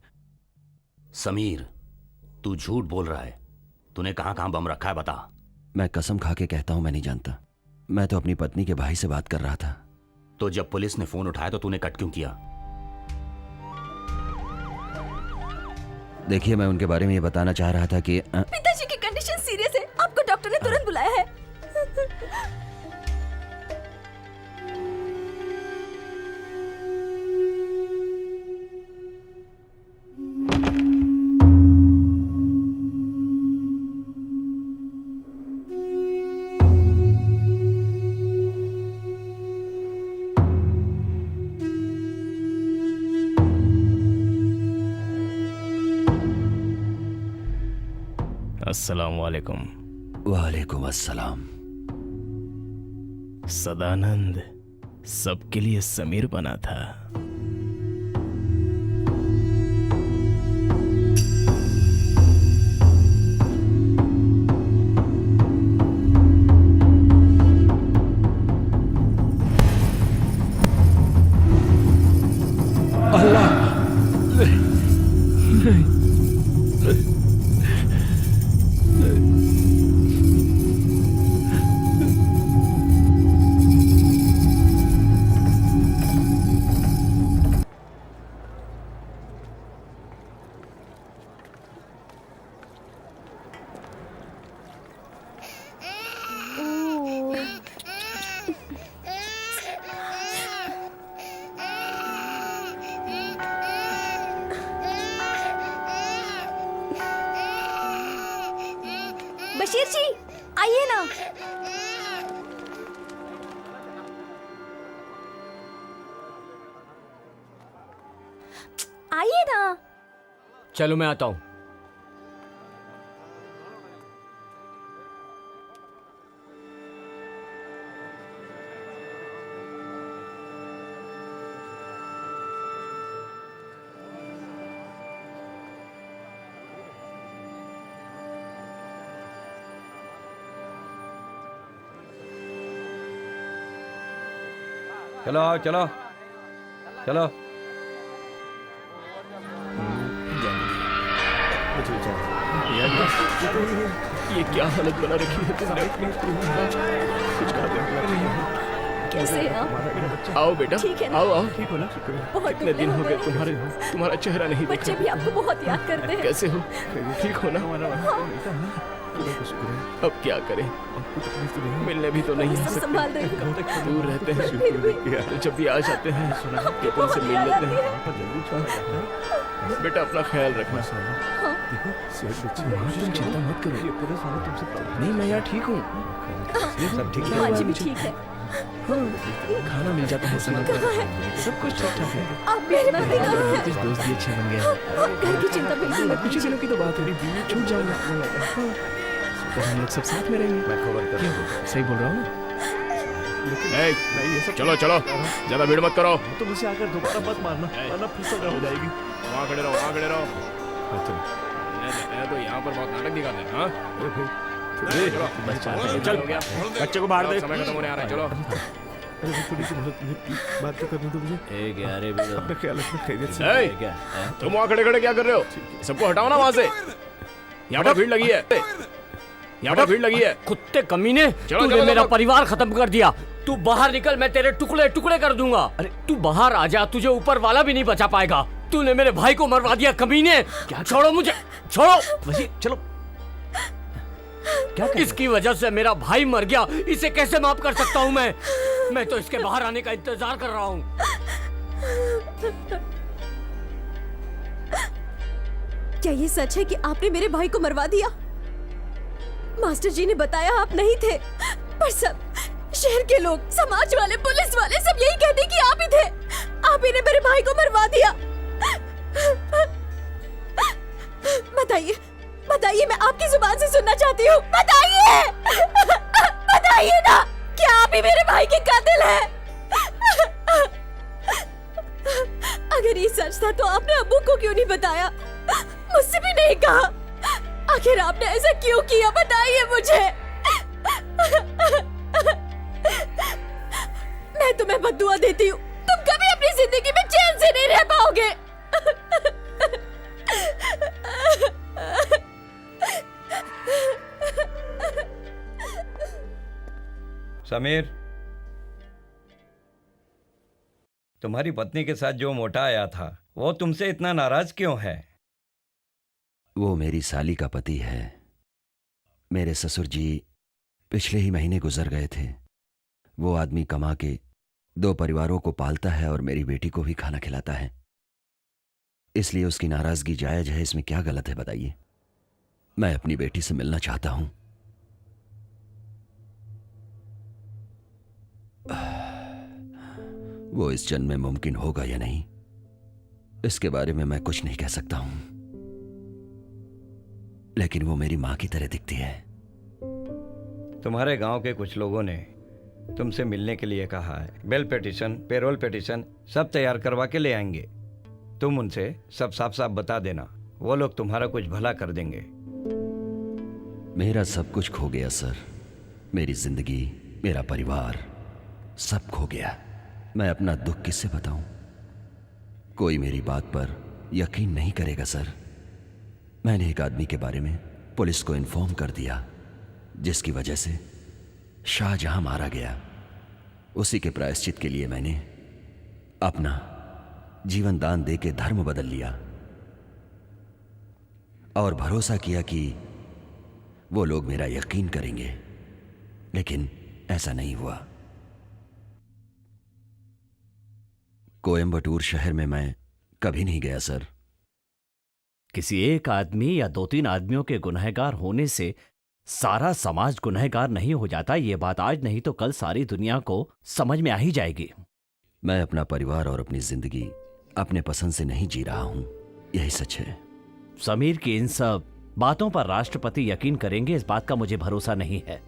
समीर, तू झूठ बोल रहा है। तूने कहां कहां बम रखा है बता। मैं कसम खा के कहता हूं, मैं नहीं जानता। मैं तो अपनी पत्नी के भाई से बात कर रहा था। तो जब पुलिस ने फोन उठाया तो तूने कट क्यों किया? देखिए, मैं उनके बारे में ये बताना चाह रहा था कि पिताजी की कंडीशन सीरियस है। आपको डॉक्टर ने तुरंत बुलाया है। अस्सलाम वालेकुम। वालेकुम अस्सलाम। सदानंद सबके लिए समीर बना था। बशीर जी, आइए ना। आइए ना। चलो मैं आता हूं। चलो चलो चलो। मुझे ये क्या हालत बना रखी है तुमने अपनी? कुछ कहा नहीं। कैसे आप? आओ बेटा, ठीक है ना? आओ आओ। बहुत कितने दिन हो गए तुम्हारा चेहरा नहीं बच्चे देखा। भी आपको बहुत याद करते हैं। कैसे हो? ठीक हो ना? अब क्या करें, मिलने भी तो नहीं आ सब सकते, संभाल रही हूँ। दूर रहते हैं, तो जब भी आ जाते हैं कि तुमसे मिल लेते हैं। बेटा अपना ख्याल रखना। तुम चिंता मत करो, नहीं मैं यहाँ ठीक हूँ, सब ठीक हाँ जी भी ठीक है। खाना मिल जाता है, समय पर सब कुछ ठीक ठाक है। आप मेरे पति का कुछ दोस्त भी अच्छे बन गए। घर की चिंता बिल्कुल मत कुछ ही दिनों की तो बात है, छूट जाऊंगा तो हम लोग सब साथ में रहेंगे। मैं खबर क्यों सही बोल रहा हूँ ना? चलो चलो, ज्यादा भीड़ मत करो। तो मुझे आकर दोबारा मत मारना, वरना फिर सजा हो जाएगी। वहाँ खड़े रहो, वहाँ खड़े रहो। तो यहाँ पर बहुत नाटक दिखाते हैं। हाँ चल बच्चे को बाहर दे। समय खत्म होने आ रहा है, चलो। अरे थोड़ी सी मदद बात तो करने दो मुझे। अपना ख्याल रखना, खैरियत से। तुम वहाँ खड़े खड़े क्या कर रहे हो? सबको हटाओ ना वहाँ से, यहाँ पर भीड़ लगी है, यहाँ पर भीड़ लगी है। कुत्ते कमीने, तूने मेरा परिवार खत्म कर दिया। तू बाहर निकल, मैं तेरे टुकड़े टुकड़े कर दूंगा। अरे तू बाहर आ जा, तुझे ऊपर वाला भी नहीं बचा पाएगा। तूने मेरे भाई को मरवा दिया कमीने। क्या? छोड़ो मुझे, छोड़ो। वही चलो, क्या इसकी वजह से मेरा भाई मर गया, इसे कैसे माफ कर सकता हूँ मैं तो इसके बाहर आने का इंतजार कर रहा हूँ। क्या ये सच है कि आपने मेरे भाई को मरवा दिया? मास्टर जी ने बताया आप नहीं थे, पर सब शहर के लोग, समाज वाले, पुलिस वाले सब यही कहते कि आप ही थे। आप ही ने मेरे भाई को मरवा दिया। बताइए, बताइए, मैं आपकी जुबान से सुनना चाहती हूँ। बताइए, बताइए ना, क्या आप ही मेरे भाई के कातिल हैं? अगर ये सच था तो आपने अब्बू को क्यों नहीं बताया? मुझसे भी नहीं कहा। आखिर आपने ऐसा क्यों किया? बताइए मुझे। मैं तुम्हें बद्दुआ देती हूँ, तुम कभी अपनी जिंदगी में चैन से नहीं रह पाओगे। समीर, तुम्हारी पत्नी के साथ जो मोटा आया था वो तुमसे इतना नाराज क्यों है? वो मेरी साली का पति है। मेरे ससुर जी पिछले ही महीने गुजर गए थे। वो आदमी कमा के 2 परिवारों को पालता है और मेरी बेटी को भी खाना खिलाता है, इसलिए उसकी नाराजगी जायज है। इसमें क्या गलत है बताइए? मैं अपनी बेटी से मिलना चाहता हूं। वो इस जन्म में मुमकिन होगा या नहीं, इसके बारे में मैं कुछ नहीं कह सकता हूं, लेकिन वो मेरी मां की तरह दिखती है। तुम्हारे गांव के कुछ लोगों ने तुमसे मिलने के लिए कहा है। बेल पिटीशन, पेरोल पिटीशन सब तैयार करवा के ले आएंगे। तुम उनसे सब साफ साफ बता देना, वो लोग तुम्हारा कुछ भला कर देंगे। मेरा सब कुछ खो गया सर। मेरी जिंदगी, मेरा परिवार सब खो गया। मैं अपना दुख किससे बताऊं? कोई मेरी बात पर यकीन नहीं करेगा सर। मैंने एक आदमी के बारे में पुलिस को इन्फॉर्म कर दिया, जिसकी वजह से शाहजहां मारा गया। उसी के प्रायश्चित के लिए मैंने अपना जीवन दान दे के धर्म बदल लिया और भरोसा किया कि वो लोग मेरा यकीन करेंगे, लेकिन ऐसा नहीं हुआ। कोयम्बटूर शहर में मैं कभी नहीं गया सर। किसी एक आदमी या 2-3 आदमियों के गुनहगार होने से सारा समाज गुनहगार नहीं हो जाता। ये बात आज नहीं तो कल सारी दुनिया को समझ में आ ही जाएगी। मैं अपना परिवार और अपनी जिंदगी अपने पसंद से नहीं जी रहा हूं, यही सच है। समीर की इन सब बातों पर राष्ट्रपति यकीन करेंगे, इस बात का मुझे भरोसा नहीं है।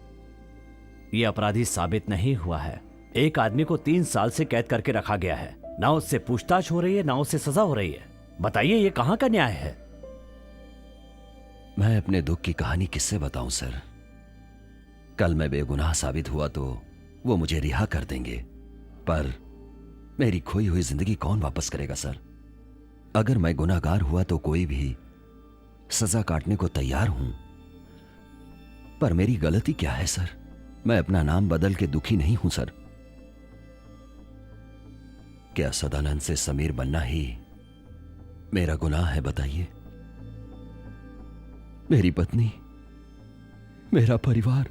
ये अपराधी साबित नहीं हुआ है। एक आदमी को 3 साल से कैद करके रखा गया है, ना उससे पूछताछ हो रही है, ना उससे सजा हो रही है। बताइए ये कहां का न्याय है? मैं अपने दुख की कहानी किससे बताऊं सर? कल मैं बेगुनाह साबित हुआ तो वो मुझे रिहा कर देंगे, पर मेरी खोई हुई जिंदगी कौन वापस करेगा सर? अगर मैं गुनाहगार हुआ तो कोई भी सजा काटने को तैयार हूं, पर मेरी गलती क्या है सर? मैं अपना नाम बदल के दुखी नहीं हूं सर। क्या सदानंद से समीर बनना ही मेरा गुनाह है बताइए? मेरी पत्नी, मेरा परिवार,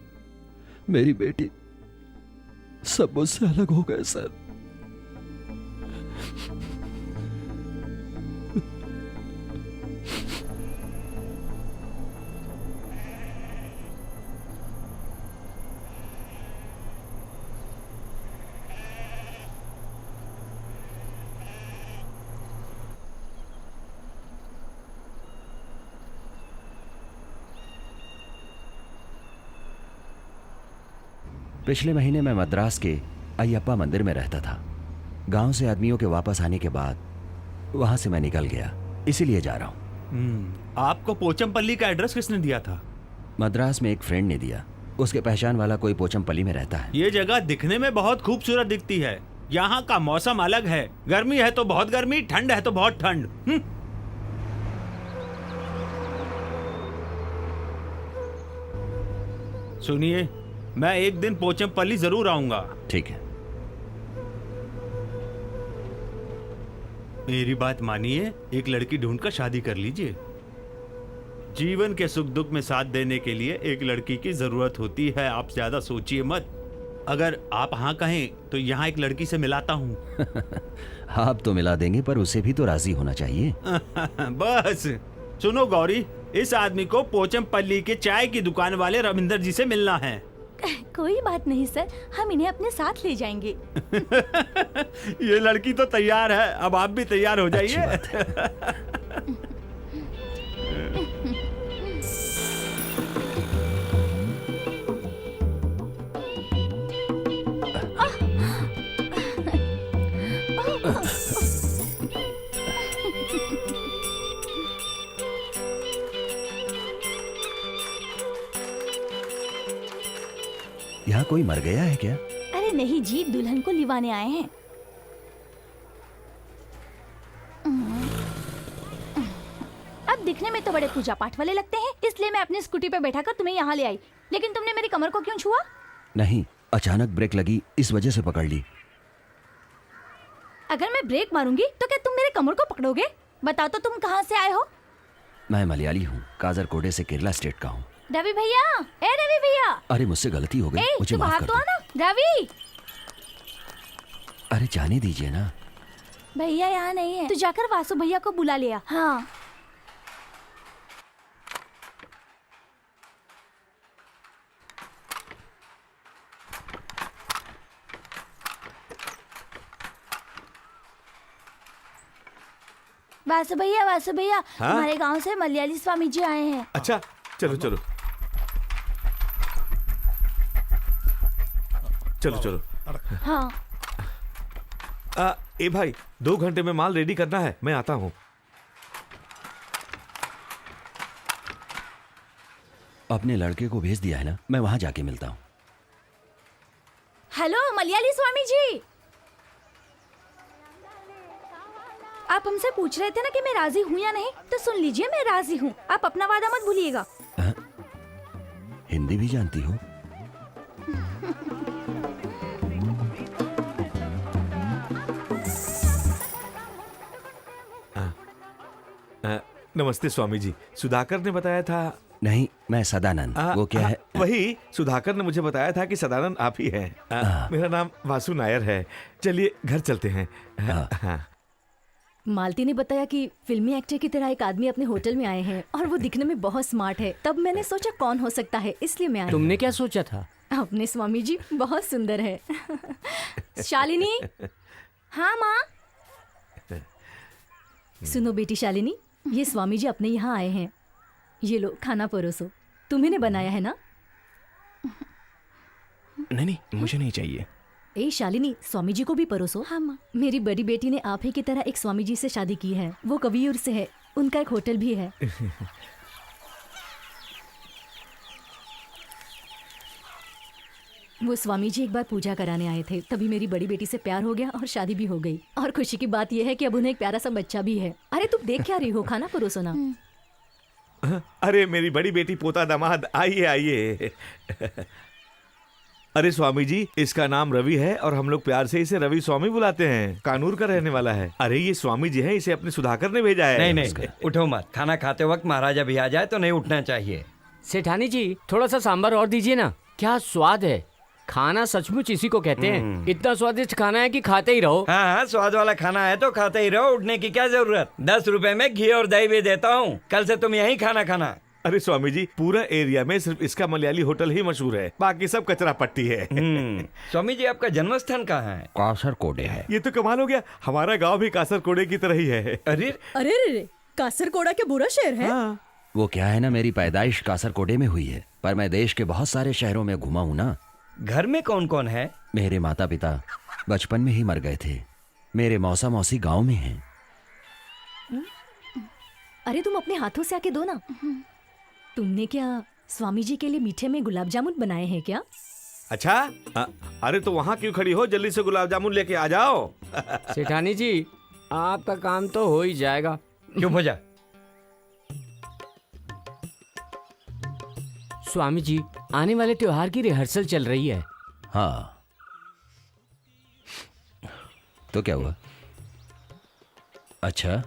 मेरी बेटी सब मुझसे अलग हो गए सर। पिछले महीने मैं मद्रास के अयप्पा मंदिर में रहता था। गांव से आदमियों के वापस आने के बाद वहां से मैं निकल गया, इसीलिए जा रहा हूं। आपको पोचमपल्ली का एड्रेस किसने दिया था? मद्रास में एक फ्रेंड ने दिया। उसके पहचान वाला कोई पोचमपल्ली में रहता है। ये जगह दिखने में बहुत खूबसूरत दिखती है। यहाँ का मौसम अलग है। गर्मी है तो बहुत गर्मी, ठंड है तो बहुत ठंड। सुनिए, मैं एक दिन पोचमपल्ली जरूर आऊंगा। ठीक है। मेरी बात मानिए, एक लड़की ढूंढकर शादी कर लीजिए। जीवन के सुख दुख में साथ देने के लिए एक लड़की की जरूरत होती है। आप ज्यादा सोचिए मत। अगर आप हाँ कहें तो यहाँ एक लड़की से मिलाता हूँ। आप तो मिला देंगे, पर उसे भी तो राजी होना चाहिए। बस सुनो गौरी, इस आदमी को पोचमपल्ली के चाय की दुकान वाले रविंदर जी से मिलना है। कोई बात नहीं सर, हम इन्हें अपने साथ ले जाएंगे। ये लड़की तो तैयार है, अब आप भी तैयार हो जाइए। यहाँ कोई मर गया है क्या? अरे नहीं जी, दुल्हन को लिवाने आए हैं। अब दिखने में तो बड़े पूजा पाठ वाले लगते हैं, इसलिए मैं अपनी स्कूटी पे बैठाकर तुम्हें यहाँ ले आई। लेकिन तुमने मेरी कमर को क्यों छुआ? नहीं, अचानक ब्रेक लगी, इस वजह से पकड़ ली। अगर मैं ब्रेक मारूंगी तो क्या तुम मेरे कमर को पकड़ोगे? बताओ तो तुम कहाँ से आए हो? मैं मलयाली हूँ, काजरकोडे से केरला स्टेट का हूँ। रवि भैया, ए रवि भैया। अरे मुझसे गलती हो गई, मुझे तू माफ बाहर कर तो दो। आना। रवि अरे जाने दीजिए ना। भैया यहाँ नहीं है, तू जाकर वासु भैया को बुला लिया। हाँ। वासु भैया, हाँ? हमारे गांव से मलयाली स्वामी जी आए हैं। अच्छा, चलो चलो चलो चलो। हाँ। ए भाई, 2 घंटे में माल रेडी करना है, मैं आता हूँ। अपने लड़के को भेज दिया है ना, मैं वहां जाके मिलता हूँ। हेलो मलयाली स्वामी जी, आप हमसे पूछ रहे थे ना कि मैं राजी हूँ या नहीं, तो सुन लीजिए, मैं राजी हूँ। आप अपना वादा मत भूलिएगा। हिंदी भी जानती हो? नमस्ते स्वामी जी, सुधाकर ने बताया था। नहीं, मैं सदानंद। वो क्या है? वही सुधाकर ने मुझे बताया था कि सदानंद आप ही हैं। मेरा नाम वासु नायर है। चलिए घर चलते हैं। हाँ। मालती ने बताया कि फिल्मी एक्टर की तरह एक आदमी अपने होटल में आए हैं और वो दिखने में बहुत स्मार्ट है। तब मैंने सोचा कौन हो सकता है, इसलिए मैं आई। तुमने क्या सोचा था? अपने स्वामी जी बहुत सुंदर है। शालिनी। हाँ माँ। सुनो बेटी शालिनी, ये स्वामी जी अपने यहाँ आए हैं। ये लो खाना परोसो। तुम्ही ने बनाया है ना? नहीं, मुझे नहीं चाहिए। ए शालिनी, स्वामी जी को भी परोसो। हाँ माँ। मेरी बड़ी बेटी ने आप ही की तरह एक स्वामी जी से शादी की है। वो कवियूर से है, उनका एक होटल भी है। वो स्वामी जी एक बार पूजा कराने आए थे, तभी मेरी बड़ी बेटी से प्यार हो गया और शादी भी हो गई। और खुशी की बात यह है कि अब उन्हें एक प्यारा सा बच्चा भी है। अरे तुम देख क्या रही हो, खाना परोसो ना। अरे मेरी बड़ी बेटी, पोता, दामाद, आइए आइए। अरे स्वामी जी, इसका नाम रवि है और हम लोग प्यार से इसे रवि स्वामी बुलाते हैं। कानूर का रहने वाला है। अरे ये स्वामी जी हैं, इसे अपने सुधाकर ने भेजा है। नहीं नहीं, उठो मत। खाना खाते वक्त महाराजा भी आ जाए तो नहीं उठना चाहिए। सेठानी जी, थोड़ा सा सांभर और दीजिए ना। क्या स्वाद है। खाना सचमुच इसी को कहते हैं। इतना स्वादिष्ट खाना है कि खाते ही रहो। हाँ हाँ, स्वाद वाला खाना है तो खाते ही रहो। उठने की क्या जरूरत। 10 रुपए में घी और दही भी देता हूँ। कल से तुम यहीं खाना खाना। अरे स्वामी जी, पूरा एरिया में सिर्फ इसका मलयाली होटल ही मशहूर है, बाकी सब कचरा पट्टी है। स्वामी जी, आपका जन्म स्थान कहाँ है? कासरकोडे है। ये तो कमाल हो गया, हमारा गांव भी कासरकोडे की तरह ही है। अरे अरे रे, कासरकोड़ा के बुरा शहर है। वो क्या है ना, मेरी पैदाइश कासरकोडे में हुई है, पर मैं देश के बहुत सारे शहरों में घुमा हूँ ना। घर में कौन कौन है? मेरे माता पिता बचपन में ही मर गए थे। मेरे मौसा मौसी गांव में हैं। अरे तुम अपने हाथों से आके दो ना। तुमने क्या स्वामी जी के लिए मीठे में गुलाब जामुन बनाए हैं क्या? अच्छा, अरे तो वहाँ क्यों खड़ी हो, जल्दी से गुलाब जामुन लेके आ जाओ। सेठानी जी, आपका काम तो हो ही जाएगा। चुप हो जा। स्वामी जी, आने वाले त्योहार की रिहर्सल चल रही है। हाँ, तो क्या हुआ? अच्छा,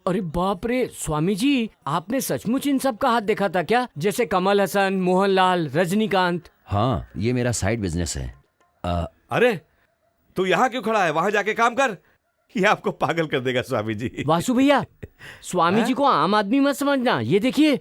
अरे बाप रे, स्वामी जी, आपने सचमुच इन सब का हाथ देखा था क्या? जैसे कमल हसन, मोहनलाल, रजनीकांत। हाँ, ये मेरा साइड बिजनेस है। अरे तू यहाँ क्यों खड़ा है, वहां जाके काम कर। ये आपको पागल कर देगा स्वामी जी। वासु भैया, स्वामी जी को आम आदमी मत समझना। ये देखिए।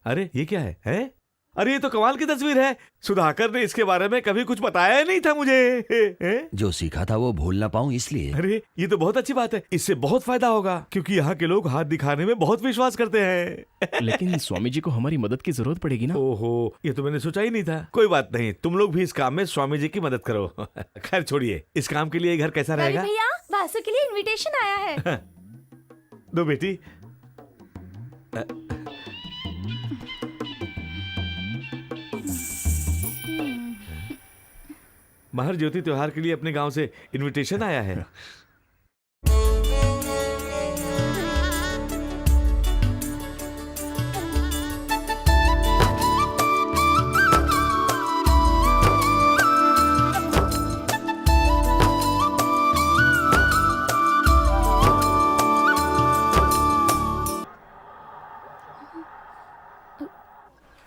अरे ये क्या है? अरे ये तो कमाल की तस्वीर है। सुधाकर ने इसके बारे में कभी कुछ बताया नहीं था मुझे। जो सीखा था वो भूल ना पाऊं इसलिए। अरे ये तो बहुत अच्छी बात है, इससे बहुत फायदा होगा, क्योंकि यहाँ के लोग हाथ दिखाने में बहुत विश्वास करते हैं। लेकिन स्वामी जी को हमारी मदद की जरूरत पड़ेगी ना। ओहो, ये तो मैंने सोचा ही नहीं था। कोई बात नहीं, तुम लोग भी इस काम में स्वामी जी की मदद करो। खैर छोड़िए, इस काम के लिए घर कैसा रहेगा? भैया, वासु के लिए इनविटेशन आया है। दो बेटी। महर ज्योति त्योहार के लिए अपने गांव से इनविटेशन आया है।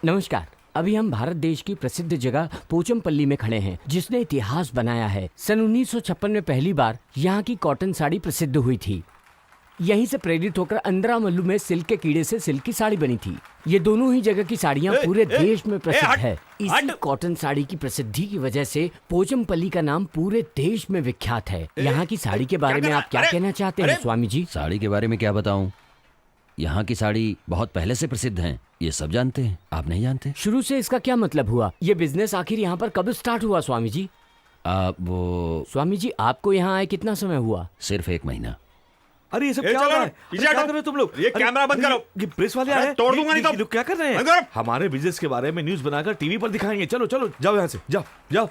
नमस्कार। अभी हम भारत देश की प्रसिद्ध जगह पोचमपल्ली में खड़े हैं, जिसने इतिहास बनाया है। सन 1956 में पहली बार यहाँ की कॉटन साड़ी प्रसिद्ध हुई थी। यहीं से प्रेरित होकर अंद्रामल्लू में सिल्क के कीड़े से सिल्क की साड़ी बनी थी। ये दोनों ही जगह की साड़ियाँ पूरे देश में प्रसिद्ध है। इसी कॉटन साड़ी की प्रसिद्धि की वजह से पोचमपल्ली का नाम पूरे देश में विख्यात है। यहाँ की साड़ी के बारे में आप क्या कहना चाहते हैं स्वामी जी? साड़ी के बारे में क्या बताऊं? यहाँ की साड़ी बहुत पहले से प्रसिद्ध है, ये सब जानते हैं। आप नहीं जानते? शुरू से इसका क्या मतलब हुआ? ये बिजनेस आखिर यहाँ पर कब स्टार्ट हुआ स्वामी जी? वो स्वामी जी, आपको यहाँ आए कितना समय हुआ? सिर्फ 1 महीना। अरे ये सब क्या हो रहा है? क्या कर रहे हो तुम लोग? ये कैमरा बंद करो। ये प्रेस वाले आए, तोड़ दूंगा नहीं तो। लोग क्या कर रहे हैं? हमारे बिजनेस के बारे में न्यूज बनाकर टीवी पर दिखाएंगे। चलो चलो, जाओ यहाँ से, जाओ जाओ।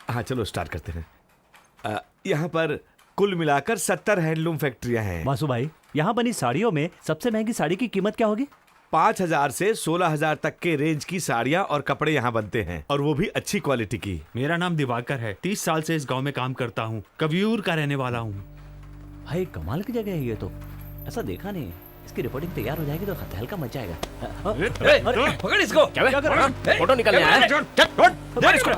हाँ चलो स्टार्ट करते हैं। यहाँ पर कुल मिलाकर 70 हैंडलूम फैक्ट्रियां हैं। वासु भाई, यहाँ बनी साड़ियों में सबसे महंगी साड़ी की कीमत क्या होगी? 5,000 से 16,000 तक के रेंज की साड़ियाँ और कपड़े यहाँ बनते हैं, और वो भी अच्छी क्वालिटी की। मेरा नाम दिवाकर है, 30 साल से इस गांव में काम करता हूँ, कवियूर का रहने वाला हूँ। भाई कमाल की जगह है ये तो, ऐसा देखा नहीं। इसकी रिपोर्टिंग तैयार हो जाएगी तो हल्का मच जाएगा। पकड़ इसको। क्या कर रहा है? फोटो निकलने आया है? पकड़ इसको।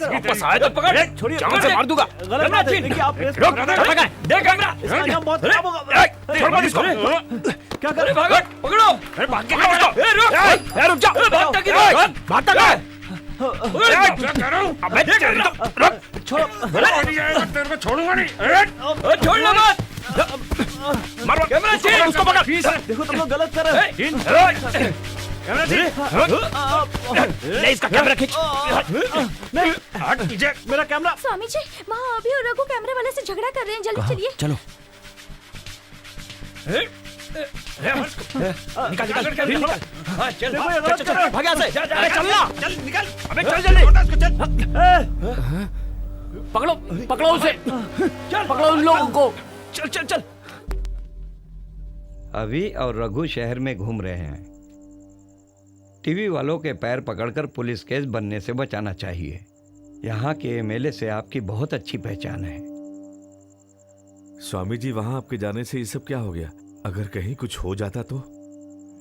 वापस आए तो पकड़। छोड़िए, जान से मार दूंगा। गलत बात है। देखिए आप देख कैमरा। इसका नाम बहुत खराब होगा। छोड़ मत इसको। क्या कर रहे हो? पकड़ो। अरे भाग के क्या इसको? रुक जा। भागता किधर? भागता क्या? क्या कर रहा हूँ? अबे रुक। छोड़ो। तेरे को छोड़ूंगा नहीं। छोड़ना मत। मारो कैमरा चेंज, उसको पकड़। देखो तुम लोग गलत कर रहे हो। Camera change. ले इसका कैमरा खींच। नहीं, हट पीछे। मेरा कैमरा। स्वामी जी, वहाँ अभी और रघु कैमरे वाले से झगड़ा कर रहे हैं, जल्दी चलिए। चलो। निकाल निकाल निकाल। हाँ, चल भाग यहाँ से। जा, अरे चल ना। चल निकल। अबे चल जल्दी। चल। पकड़ो पकड़ो उसे, पकड़ो उन लोगों को। चल चल चल। अभी और रघु शहर में घूम रहे हैं। टीवी वालों के पैर पकड़कर पुलिस केस बनने से बचाना चाहिए। यहाँ के एमएलए से आपकी बहुत अच्छी पहचान है। स्वामी जी, वहां आपके जाने से ये सब क्या हो गया? अगर कहीं कुछ हो जाता तो?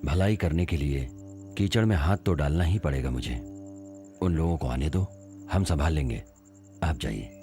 भलाई करने के लिए कीचड़ में हाथ तो डालना ही पड़ेगा मुझे। उन लोगों को आने दो, हम संभाल लेंगे, आप जाइए।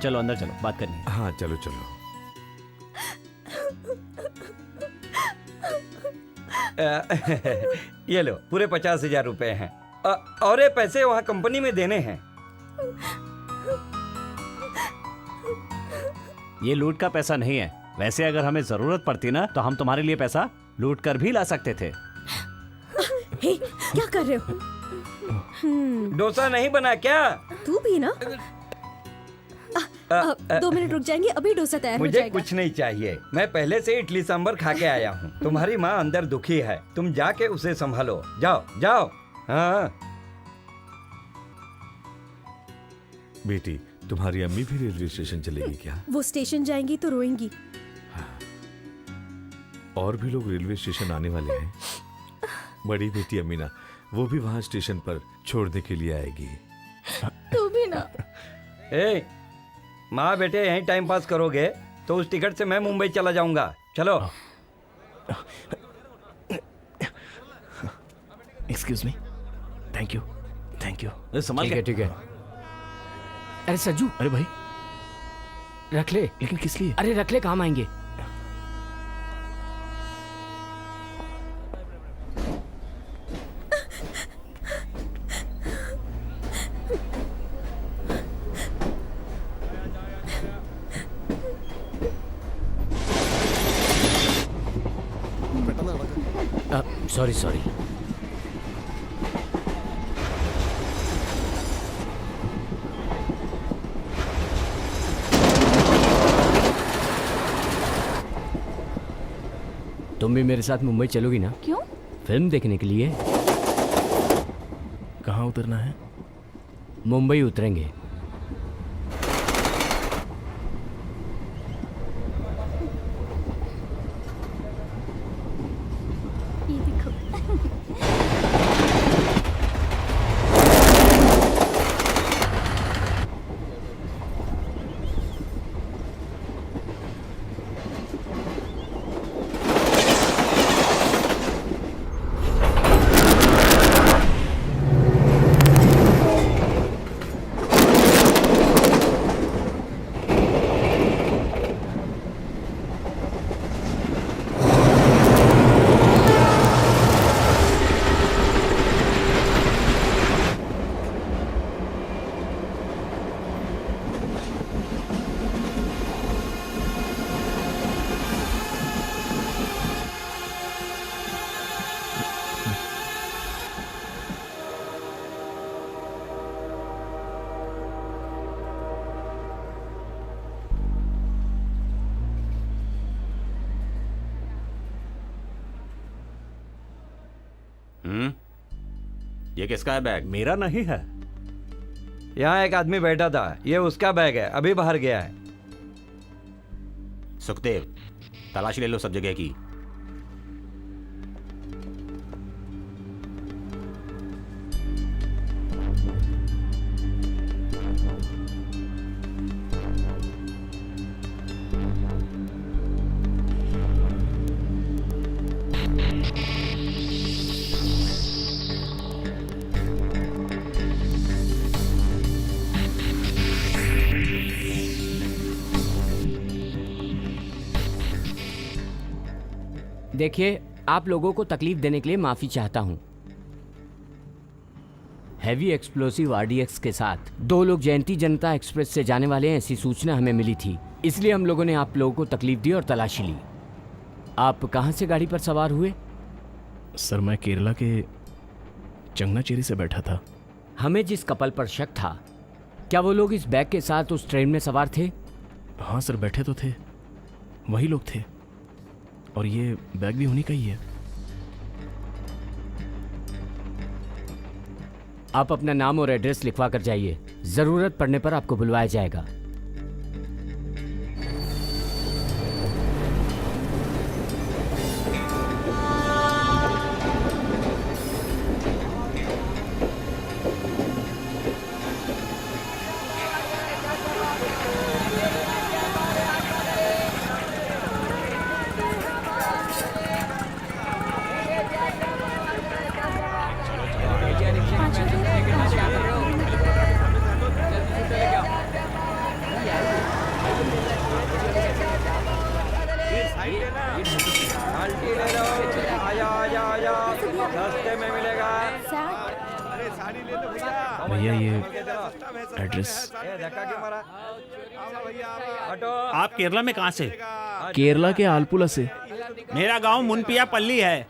चलो अंदर चलो, बात करनी है। हाँ चलो चलो। ये लो, पूरे 50,000 रुपए हैं। और ये पैसे वहाँ कंपनी में देने हैं। ये लूट का पैसा नहीं है। वैसे अगर हमें जरूरत पड़ती ना तो हम तुम्हारे लिए पैसा लूट कर भी ला सकते थे। हे, क्या कर रहे हो? डोसा नहीं बना क्या? तू भी ना? 2 मिनट रुक जाएंगे, अभी डोसा तैयार हो मुझे जाएगा। कुछ नहीं चाहिए, मैं पहले से इडली सांभर खा के आया हूँ। तुम्हारी माँ अंदर दुखी है, तुम जाके उसे संभालो। जाओ जाओ। हाँ बेटी, तुम्हारी अम्मी भी रेलवे स्टेशन चलेगी क्या? वो स्टेशन जाएंगी तो रोएंगी। और भी लोग रेलवे स्टेशन आने वाले हैं। बड़ी बेटी अमीना, वो भी वहां स्टेशन पर छोड़ने के लिए आएगी। तू भी ना। ए, माँ बेटे यहीं टाइम पास करोगे तो उस टिकट से मैं मुंबई चला जाऊंगा। चलो। Excuse me. Thank you thank you. ठीक है। अरे सज्जू, अरे भाई रख ले। लेकिन किस लिए? अरे रख ले, काम आएंगे। Sorry sorry. तुम भी मेरे साथ मुंबई चलोगी ना? क्यों? फिल्म देखने के लिए। कहाँ उतरना है? मुंबई उतरेंगे। ये देखो। ये किसका है बैग? मेरा नहीं है। यहाँ एक आदमी बैठा था, ये उसका बैग है, अभी बाहर गया है। सुखदेव, तलाशी ले लो सब जगह की। देखिए, आप लोगों को तकलीफ देने के लिए माफी चाहता हूं। हैवी एक्सप्लोसिव आरडीएक्स के साथ 2 लोग जयंती जनता एक्सप्रेस से जाने वाले हैं, ऐसी सूचना हमें मिली थी। इसलिए हम लोगों ने आप लोगों को तकलीफ दी और तलाशी ली। आप कहां से गाड़ी पर सवार हुए? सर, मैं केरला के चंगनाचेरी से बैठा था। हमें जिस कपल पर शक था, क्या वो लोग इस बैग के साथ उस ट्रेन में सवार थे? हाँ सर, बैठे तो थे, वही लोग थे, और ये बैग भी उन्हीं का ही है। आप अपना नाम और एड्रेस लिखवा कर जाइए, जरूरत पड़ने पर आपको बुलवाया जाएगा। सस्ते में मिलेगा। भैया ये एड्रेस। धक्का क्यों मारा? आप केरला में कहाँ से? केरला के आलपुला से। मेरा गांव मुनपिया पल्ली है।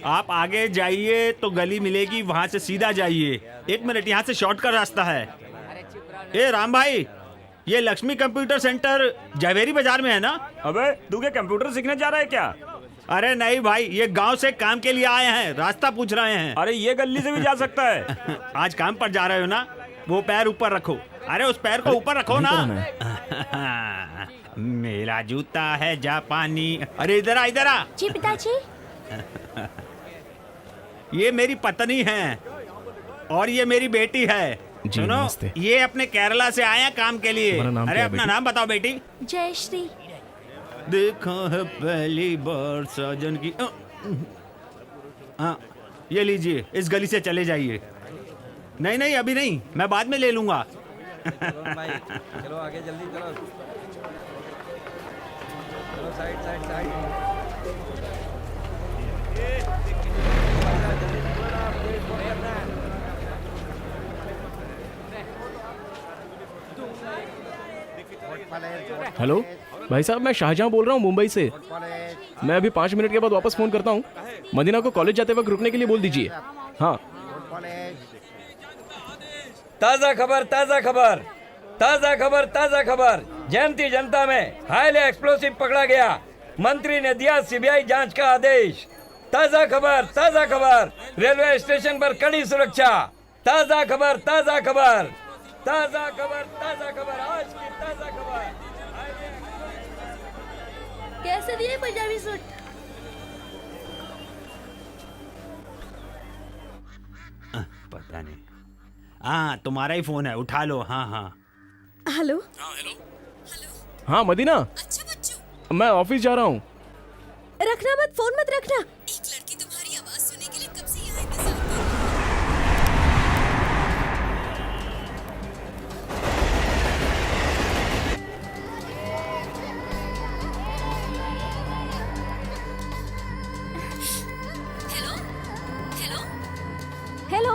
आप आगे जाइए तो गली मिलेगी, वहां से सीधा जाइए। 1 मिनट, यहाँ से शॉर्टकट रास्ता है। ए राम भाई, ये लक्ष्मी कंप्यूटर सेंटर जवेरी बाजार में है ना? अबे तू क्या कंप्यूटर सीखने जा रहा है क्या? अरे नहीं भाई, ये गांव से काम के लिए आए हैं, रास्ता पूछ रहे हैं। अरे ये गली से भी जा सकता है। आज काम पर जा रहे हो ना, वो पैर ऊपर रखो। अरे उस पैर को ऊपर रखो ना। मेरा जूता है जापानी। अरे इधर आ, इधर आ। जी पिताजी। ये मेरी पत्नी है और ये मेरी बेटी है। सुनो, ये अपने केरला से आए हैं काम के लिए। अरे अपना नाम बताओ बेटी। जयश्री। देखा है पहली बार साजन की। हाँ, ये लीजिए, इस गली से चले जाइए। नहीं नहीं, अभी नहीं, मैं बाद में ले लूंगा। चलो आगे जल्दी चलो। चलो साइड साइड साइड। हेलो भाई साहब, मैं शाहजहां बोल रहा हूँ मुंबई से। मैं अभी 5 मिनट के बाद वापस फोन करता हूँ। मदीना को कॉलेज जाते वक्त रुकने के लिए बोल दीजिए। हाँ। ताजा खबर, ताजा खबर, ताजा खबर, ताजा खबर। जयंती जनता में हाईली एक्सप्लोसिव पकड़ा गया। मंत्री ने दिया सीबीआई जांच का आदेश। ताजा खबर, ताजा खबर। रेलवे स्टेशन पर कड़ी सुरक्षा। ताजा खबर, ताजा खबर, ताजा खबर, ताजा खबर, आज की ताजा खबर। कैसे दिए पंजाबी सूट? पता नहीं। हाँ, तुम्हारा ही फोन है, उठा लो। हाँ हाँ हेलो। हाँ मदीना, अच्छा बच्चों, मैं ऑफिस जा रहा हूँ। रखना मत, फोन मत रखना। एक लड़की तुम्हारी आवाज सुनने के लिए कब से यहाँ इंतजार कर रही है। हेलो।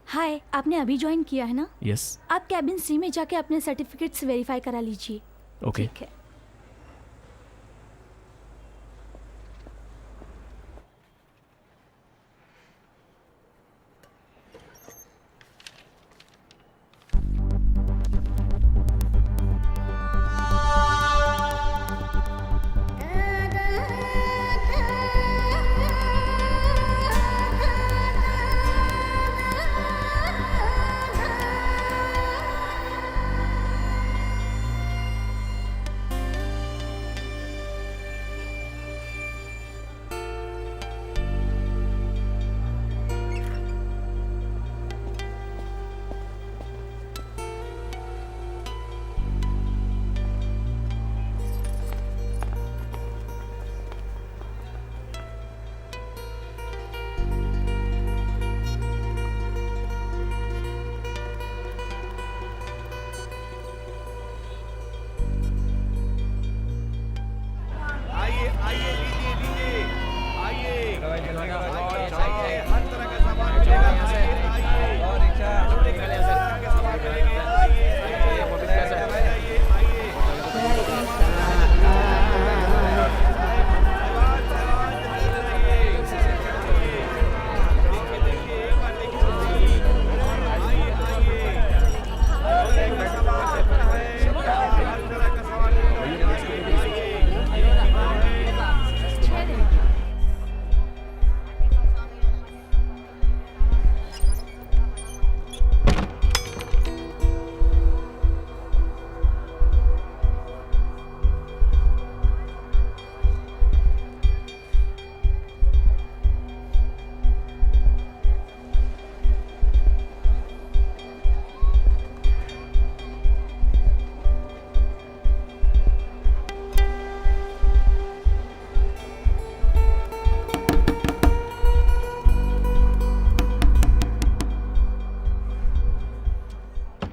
हाय, आपने अभी ज्वाइन किया है ना? यस। आप कैबिन सी में जाके अपने सर्टिफिकेट्स वेरीफाई करा लीजिए। ओके। ठीक है।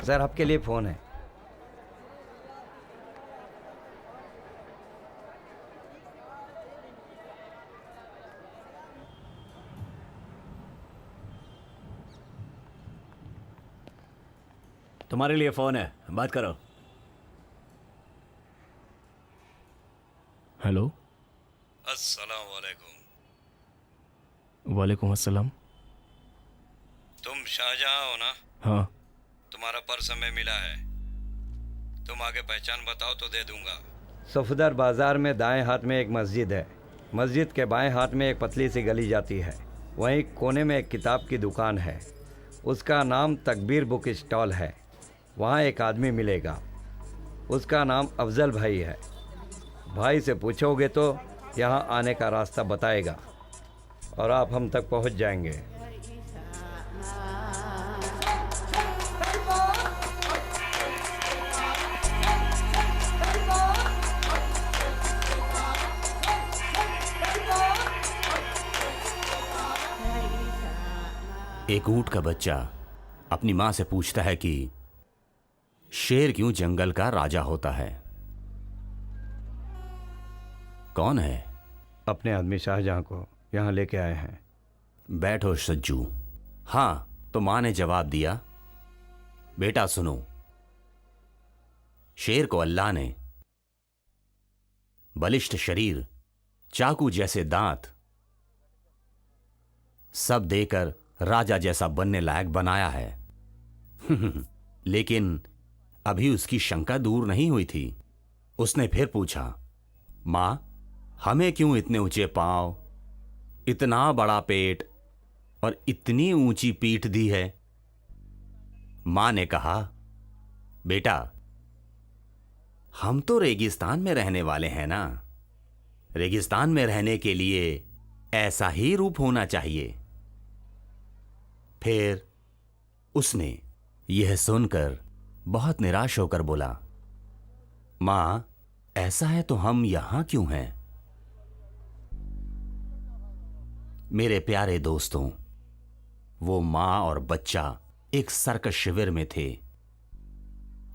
सर आपके लिए फ़ोन है। तुम्हारे लिए फोन है, बात करो। हेलो। अस्सलाम वालेकुम। वालेकुम अस्सलाम। तुम शाहजहां हो ना? हाँ। तुम्हारा पर्स हमें मिला है, तुम आगे पहचान बताओ तो दे दूंगा। सफदर बाजार में दाएं हाथ में एक मस्जिद है, मस्जिद के बाएं हाथ में एक पतली सी गली जाती है, वहीं कोने में एक किताब की दुकान है, उसका नाम तकबीर बुक स्टॉल है। वहाँ एक आदमी मिलेगा, उसका नाम अफजल भाई है। भाई से पूछोगे तो यहाँ आने का रास्ता बताएगा और आप हम तक पहुँच जाएंगे। एक ऊंट का बच्चा अपनी मां से पूछता है कि शेर क्यों जंगल का राजा होता है? कौन है? अपने आदमी शाहजहां को यहाँ लेके आए हैं। बैठो सज्जू। हाँ, तो मां ने जवाब दिया, बेटा सुनो, शेर को अल्लाह ने बलिष्ठ शरीर, चाकू जैसे दांत सब देकर राजा जैसा बनने लायक बनाया है। लेकिन अभी उसकी शंका दूर नहीं हुई थी। उसने फिर पूछा, मां, हमें क्यों इतने ऊंचे पांव, इतना बड़ा पेट और इतनी ऊंची पीठ दी है? मां ने कहा, बेटा, हम तो रेगिस्तान में रहने वाले हैं ना। रेगिस्तान में रहने के लिए ऐसा ही रूप होना चाहिए। फिर उसने यह सुनकर बहुत निराश होकर बोला, मां, ऐसा है तो हम यहां क्यों हैं? मेरे प्यारे दोस्तों, वो मां और बच्चा एक सर्कस शिविर में थे।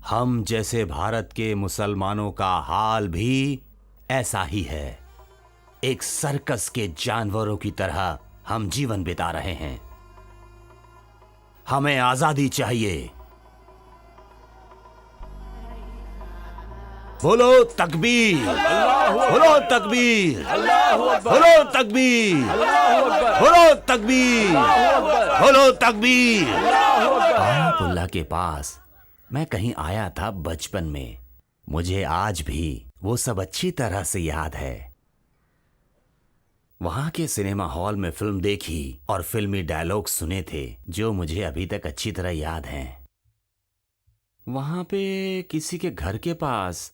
हम जैसे भारत के मुसलमानों का हाल भी ऐसा ही है। एक सर्कस के जानवरों की तरह हम जीवन बिता रहे हैं। हमें आजादी चाहिए। बोलो तकबीर, बोलो तकबीर, बोलो तकबीर, बोलो तकबीर, बोलो तकबीर। अल्लाह के पास मैं कहीं आया था बचपन में। मुझे आज भी वो सब अच्छी तरह से याद है। वहां के सिनेमा हॉल में फिल्म देखी और फिल्मी डायलॉग सुने थे जो मुझे अभी तक अच्छी तरह याद हैं। वहां पे किसी के घर के पास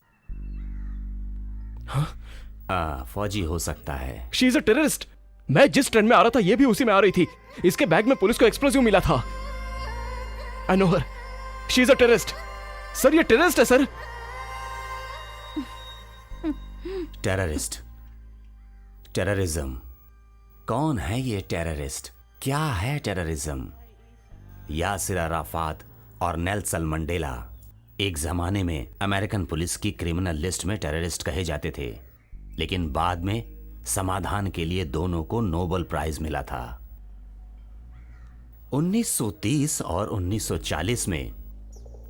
फौजी हो सकता है। She is a terrorist. मैं जिस ट्रेन में आ रहा था ये भी उसी में आ रही थी। इसके बैग में पुलिस को एक्सप्लोसिव मिला था। I know her. She is a terrorist. Sir ये टेररिस्ट है सर। Terrorist, terrorism. कौन है ये टेररिस्ट? क्या है टेररिज्म? यासिर अराफात और नेल्सन मंडेला एक जमाने में अमेरिकन पुलिस की क्रिमिनल लिस्ट में टेररिस्ट कहे जाते थे, लेकिन बाद में समाधान के लिए दोनों को नोबेल प्राइज मिला था। 1930 और 1940 में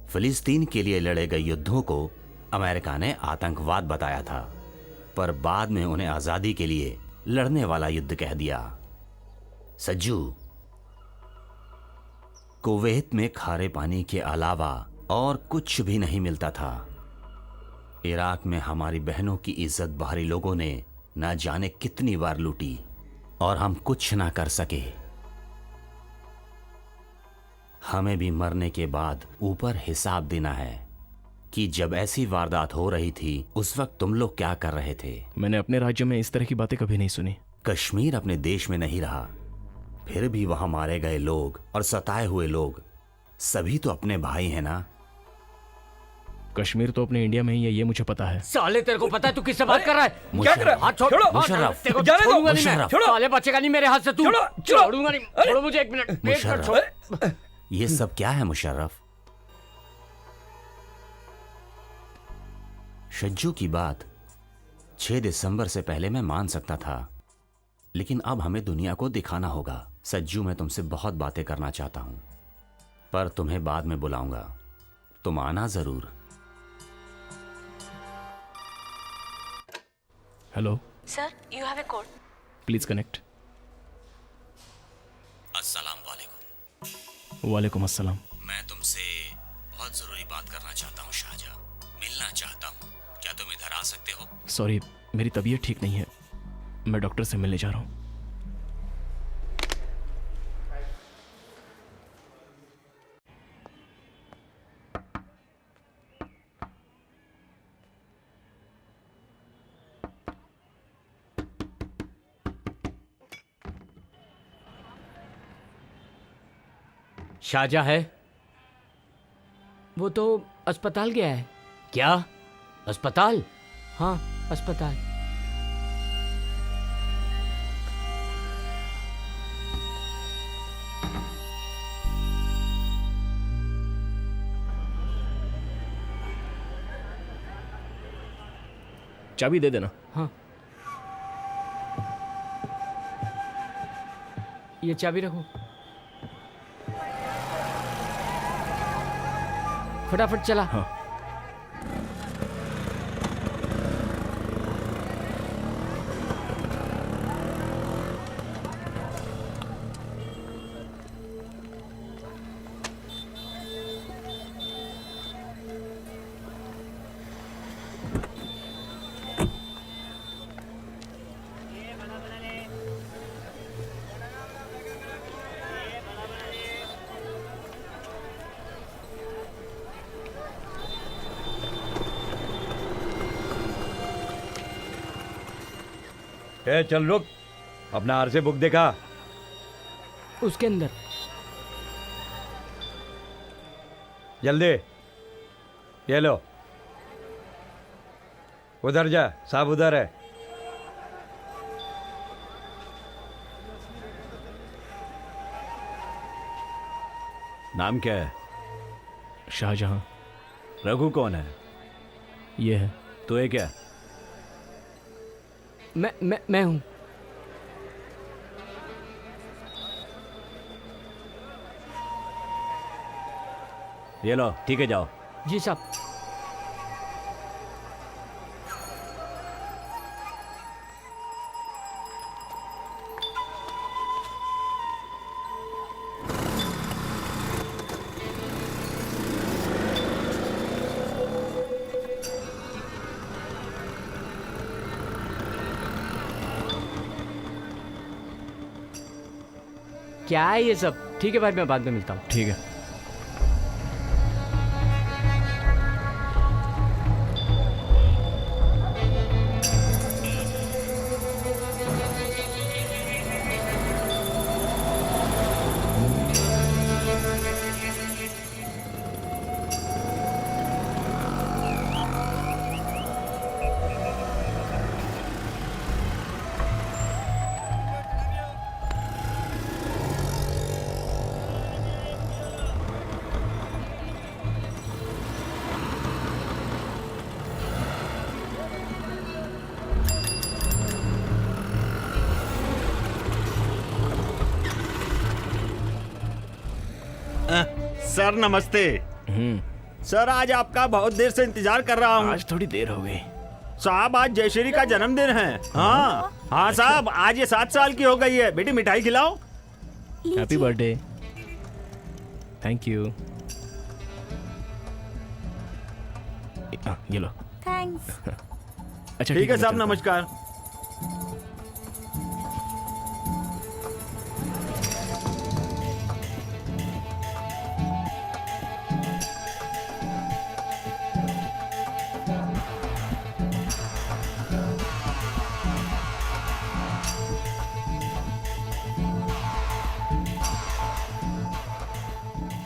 फिलिस्तीन के लिए लड़े गए युद्धों को अमेरिका ने आतंकवाद बताया था, पर बाद में उन्हें आजादी के लिए लड़ने वाला युद्ध कह दिया। सज्जू, कुवैत में खारे पानी के अलावा और कुछ भी नहीं मिलता था। इराक में हमारी बहनों की इज्जत बाहरी लोगों ने न जाने कितनी बार लूटी और हम कुछ ना कर सके। हमें भी मरने के बाद ऊपर हिसाब देना है कि जब ऐसी वारदात हो रही थी उस वक्त तुम लोग क्या कर रहे थे। मैंने अपने राज्य में इस तरह की बातें कभी नहीं सुनी। कश्मीर अपने देश में नहीं रहा, फिर भी वहां मारे गए लोग और सताए हुए लोग सभी तो अपने भाई हैं ना। कश्मीर तो अपने इंडिया में ही है, ये मुझे पता है। साले तेरे को पता है तू किससे बात कर रहा है? क्या कर रहा है? हाथ छोड़। छोड़ो। हाथ मुशर्रफ, तेरे को जाने दो। छोड़ूंगा नहीं मैं। मुशर्रफ। साले बचेगा नहीं मेरे हाथ से तू। छोड़ूंगा नहीं। छोड़ो मुझे, एक मिनट। एक मिनट मुशर्रफ, छोड़। ये सब क्या है मुशर्रफ? शज्जू की बात 6 दिसंबर से पहले मैं मान सकता था, लेकिन अब हमें दुनिया को दिखाना होगा। सज्जू, मैं तुमसे बहुत बातें करना चाहता हूं, पर तुम्हें बाद में बुलाऊंगा, तुम आना जरूर। Hello sir, you have a call. Please connect. अस्सलाम वालेकुम। वालेकुम अस्सलाम। मैं तुमसे बहुत जरूरी बात करना चाहता हूँ शाहजहां, मिलना चाहता हूँ। क्या तुम इधर आ सकते हो? सॉरी, मेरी तबीयत ठीक नहीं है, मैं डॉक्टर से मिलने जा रहा हूँ। शाहजहां है? वो तो अस्पताल गया है। क्या? अस्पताल? हाँ, अस्पताल। चाबी दे देना। हाँ, ये चाबी रखो। फटाफट चला। हाँ। ए, चल रुक, अपना आरसी बुक देखा? उसके अंदर। जल्दी, ये लो। उधर जा, साहब उधर है। नाम क्या है? शाहजहां। रघु कौन है? ये है। तो ये क्या? मैं हूं। ये लो, ठीक है, जाओ। जी साहब। क्या है ये सब? ठीक है भाई, मैं बाद में मिलता हूँ। ठीक है। सर नमस्ते। सर आज आपका बहुत देर से इंतजार कर रहा हूँ। आज थोड़ी देर हो गई। साहब आज जयश्री का जन्मदिन है। हाँ साहब आज ये 7 साल की हो गई है। बेटी मिठाई खिलाओ। Happy birthday. Thank you. ये लो। थैंक्स। अच्छा ठीक है साहब, नमस्कार।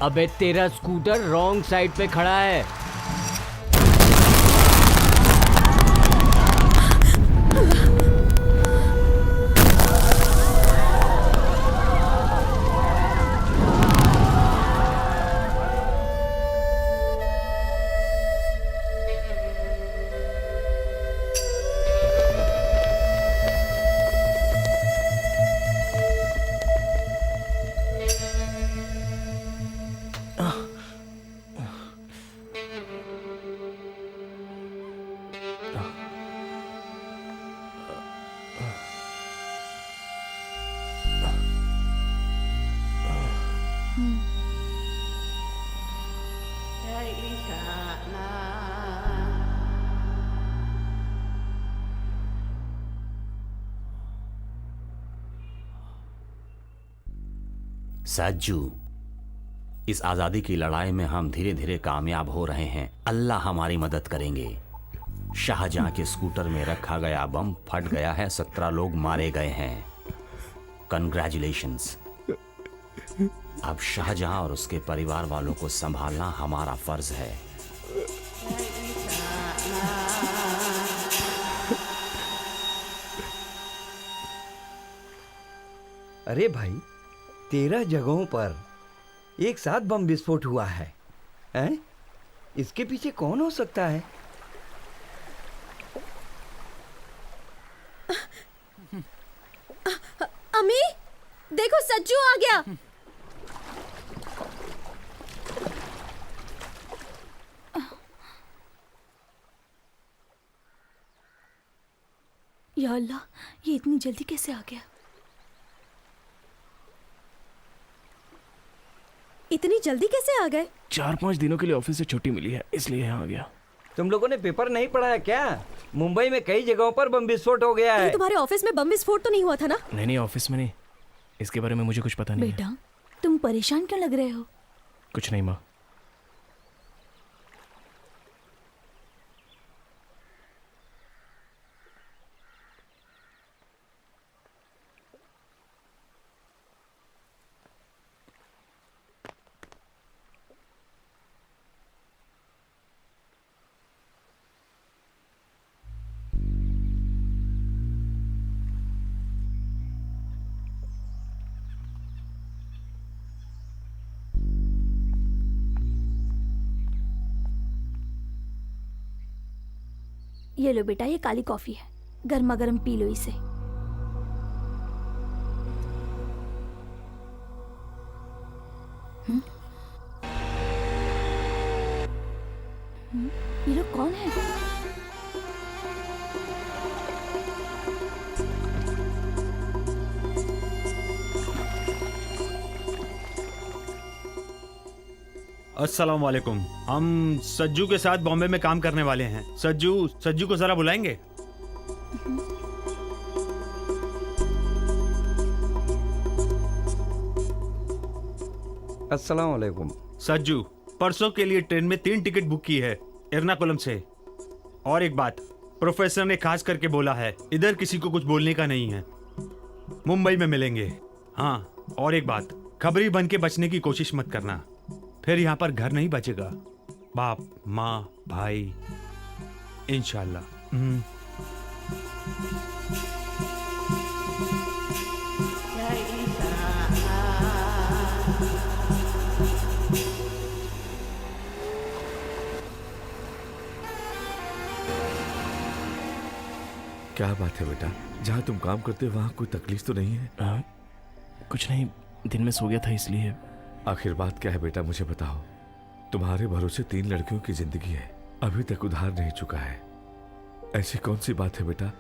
अबे तेरा स्कूटर रॉन्ग साइड पे खड़ा है। सज्जू, इस आजादी की लड़ाई में हम धीरे धीरे कामयाब हो रहे हैं। अल्लाह हमारी मदद करेंगे। शाहजहां के स्कूटर में रखा गया बम फट गया है, 17 लोग मारे गए हैं। कंग्रेचुलेशंस। अब शाहजहां और उसके परिवार वालों को संभालना हमारा फर्ज है। अरे भाई, 13 जगहों पर एक साथ बम विस्फोट हुआ है, हैं? इसके पीछे कौन हो सकता है? अम्मी, देखो सज्जू आ गया। या अल्लाह, ये इतनी जल्दी कैसे आ गया? इतनी जल्दी कैसे आ गए? 4-5 दिनों के लिए ऑफिस से छुट्टी मिली है, इसलिए यहाँ आ गया। तुम लोगों ने पेपर नहीं पढ़ा है क्या? मुंबई में कई जगहों पर बम विस्फोट हो गया है। तुम्हारे ऑफिस में बम विस्फोट तो नहीं हुआ था ना? नहीं, ऑफिस में नहीं। इसके बारे में मुझे कुछ पता नहीं है। बेटा, तुम परेशान क्यों लग रहे हो? कुछ नहीं माँ। ये लो बेटा, ये काली कॉफी है, गर्मा गर्म पी लो इसे। ये लोग कौन है? अस्सलाम वालेकुम। हम सज्जू के साथ बॉम्बे में काम करने वाले हैं। सज्जू को जरा बुलाएंगे? अस्सलाम वालेकुम। सज्जू, परसों के लिए ट्रेन में 3 टिकट बुक की है एर्नाकुलम से। और एक बात, प्रोफेसर ने खास करके बोला है, इधर किसी को कुछ बोलने का नहीं है। मुंबई में मिलेंगे। हाँ, और एक बात, खबरी बन के बचने की कोशिश मत करना, फिर यहाँ पर घर नहीं बचेगा। बाप, माँ, भाई, इंशाल्लाह। क्या बात है बेटा, जहाँ तुम काम करते हो वहाँ कोई तकलीफ तो नहीं है? कुछ नहीं, दिन में सो गया था इसलिए। आखिर बात क्या है बेटा, मुझे बताओ। तुम्हारे भरोसे 3 लड़कियों की जिंदगी है, अभी तक उधार नहीं चुका है। ऐसी कौन सी बात है बेटा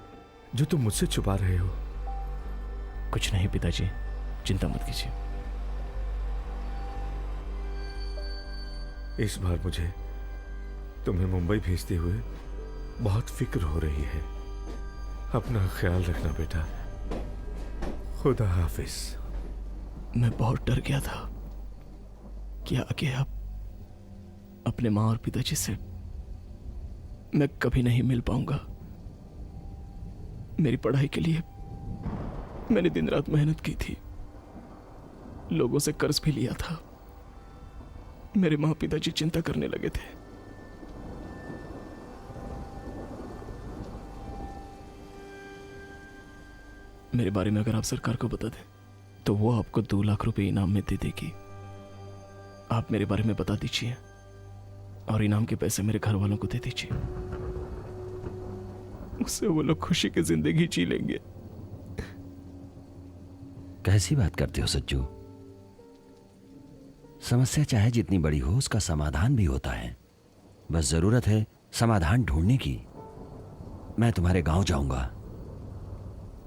जो तुम मुझसे छुपा रहे हो? कुछ नहीं पिताजी, चिंता मत कीजिए। इस बार मुझे तुम्हें मुंबई भेजते हुए बहुत फिक्र हो रही है। अपना ख्याल रखना बेटा। खुदा हाफिज। मैं बहुत डर गया था कि आगे अब अपने माँ और पिताजी से मैं कभी नहीं मिल पाऊंगा। मेरी पढ़ाई के लिए मैंने दिन रात मेहनत की थी, लोगों से कर्ज भी लिया था। मेरे माँ पिताजी चिंता करने लगे थे। मेरे बारे में अगर आप सरकार को बता दें तो वो आपको 2 लाख रुपए इनाम में दे देगी। आप मेरे बारे में बता दीजिए और इनाम के पैसे मेरे घर वालों को दे दीजिए। उससे वो लोग खुशी की जिंदगी जी लेंगे। कैसी बात करते हो सज्जू? समस्या चाहे जितनी बड़ी हो उसका समाधान भी होता है। बस जरूरत है समाधान ढूंढने की। मैं तुम्हारे गांव जाऊंगा,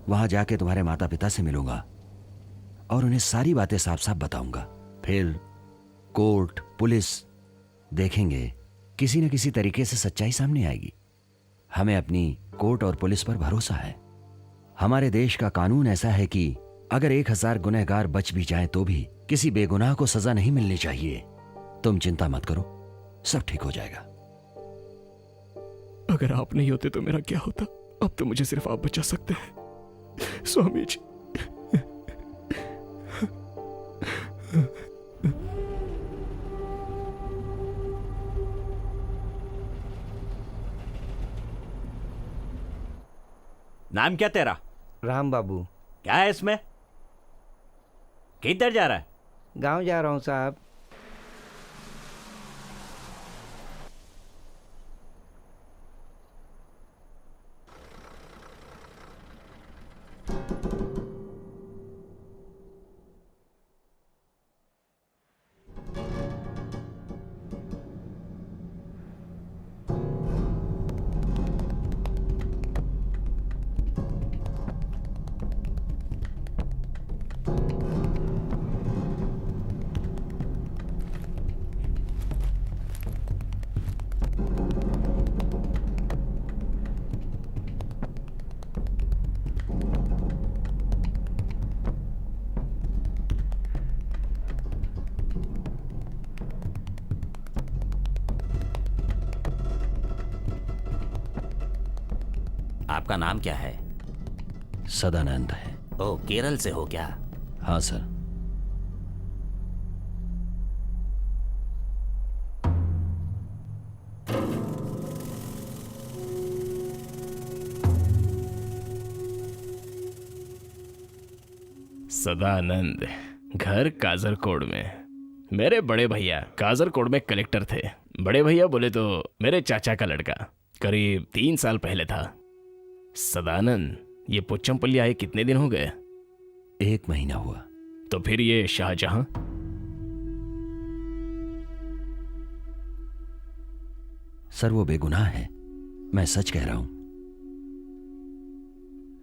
वहां जाके तुम्हारे माता पिता से मिलूंगा और उन्हें सारी बातें साफ साफ बताऊंगा। फिर कोर्ट पुलिस देखेंगे, किसी न किसी तरीके से सच्चाई सामने आएगी। हमें अपनी कोर्ट और पुलिस पर भरोसा है। हमारे देश का कानून ऐसा है कि अगर 1000 गुनहगार बच भी जाएं तो भी किसी बेगुनाह को सजा नहीं मिलनी चाहिए। तुम चिंता मत करो, सब ठीक हो जाएगा। अगर आप नहीं होते तो मेरा क्या होता? अब तो मुझे सिर्फ आप बचा सकते हैं स्वामी जी। नाम क्या तेरा? राम बाबू। क्या है इसमें? किधर जा रहा है? गांव जा रहा हूँ साहब। आपका नाम क्या है? सदानंद है। ओ, केरल से हो क्या? हाँ सर। सदानंद, घर काजरकोड में। मेरे बड़े भैया काजरकोड में कलेक्टर थे। बड़े भैया बोले तो मेरे चाचा का लड़का करीब 3 साल पहले था। सदानंद, ये पोचमपल्ली आए कितने दिन हो गए? 1 महीना हुआ। तो फिर ये शाहजहां? सर वो बेगुनाह है, मैं सच कह रहा हूं।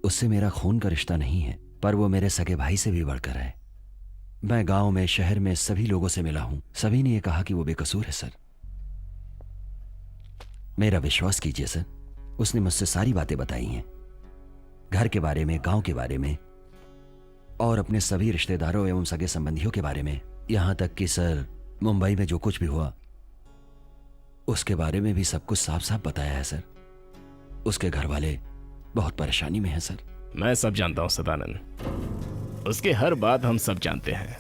उससे मेरा खून का रिश्ता नहीं है, पर वो मेरे सगे भाई से भी बढ़कर है। मैं गांव में शहर में सभी लोगों से मिला हूं, सभी ने ये कहा कि वो बेकसूर है सर। मेरा विश्वास कीजिए सर, उसने मुझसे सारी बातें बताई हैं, घर के बारे में, गांव के बारे में और अपने सभी रिश्तेदारों एवं सगे संबंधियों के बारे में। यहां तक कि सर मुंबई में जो कुछ भी हुआ उसके बारे में भी सब कुछ साफ साफ बताया है सर। उसके घर वाले बहुत परेशानी में हैं सर। मैं सब जानता हूं सदानंद, उसके हर बात हम सब जानते हैं,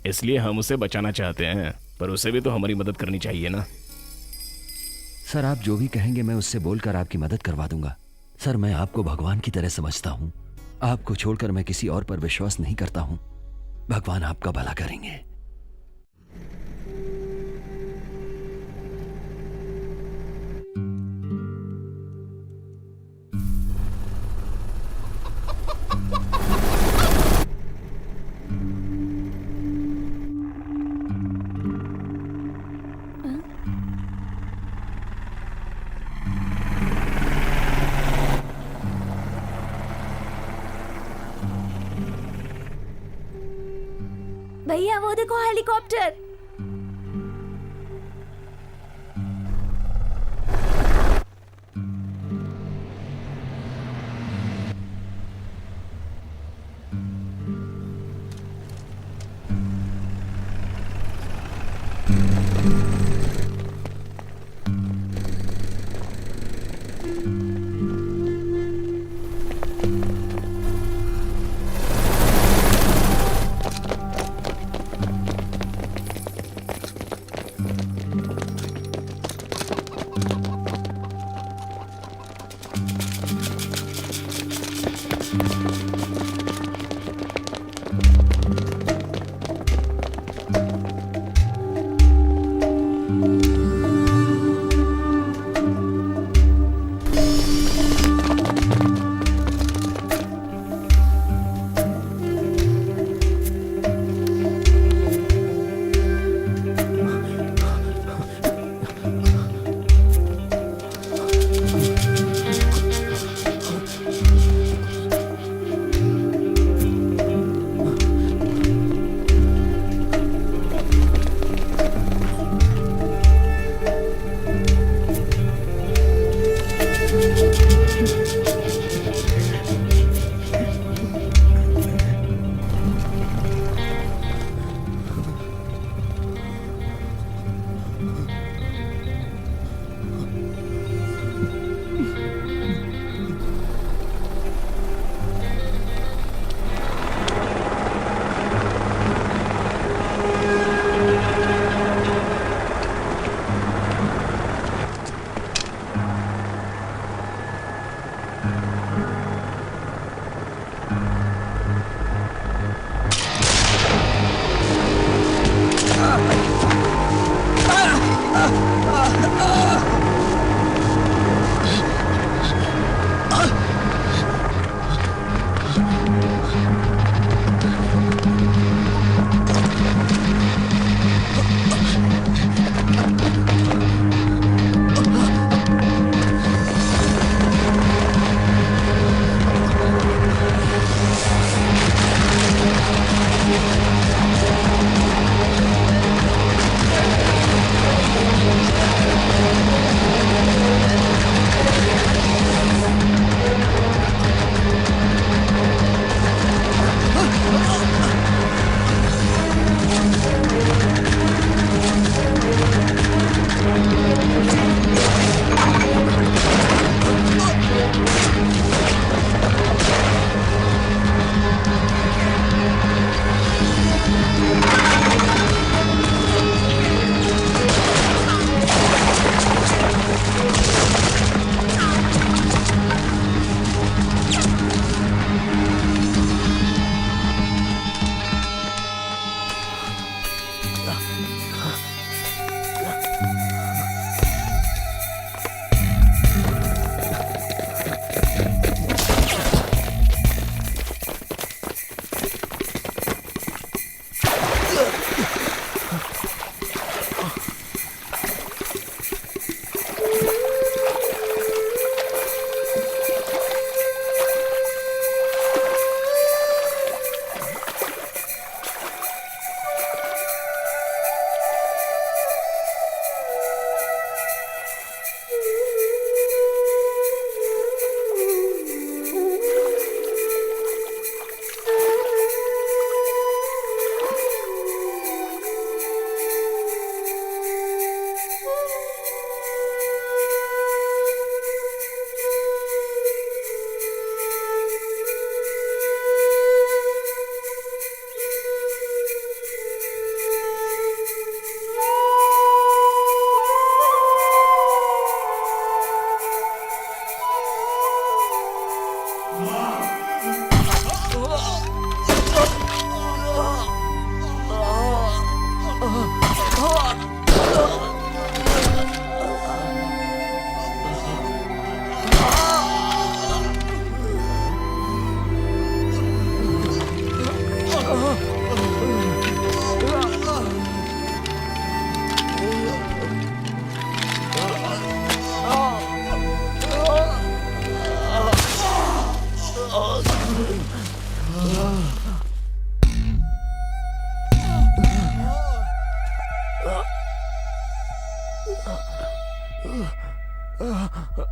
इसलिए हम उसे बचाना चाहते हैं, पर उसे भी तो हमारी मदद करनी चाहिए ना। सर आप जो भी कहेंगे मैं उससे बोलकर आपकी मदद करवा दूंगा। सर मैं आपको भगवान की तरह समझता हूं, आपको छोड़कर मैं किसी और पर विश्वास नहीं करता हूं। भगवान आपका भला करेंगे। भैया वो देखो हेलीकॉप्टर।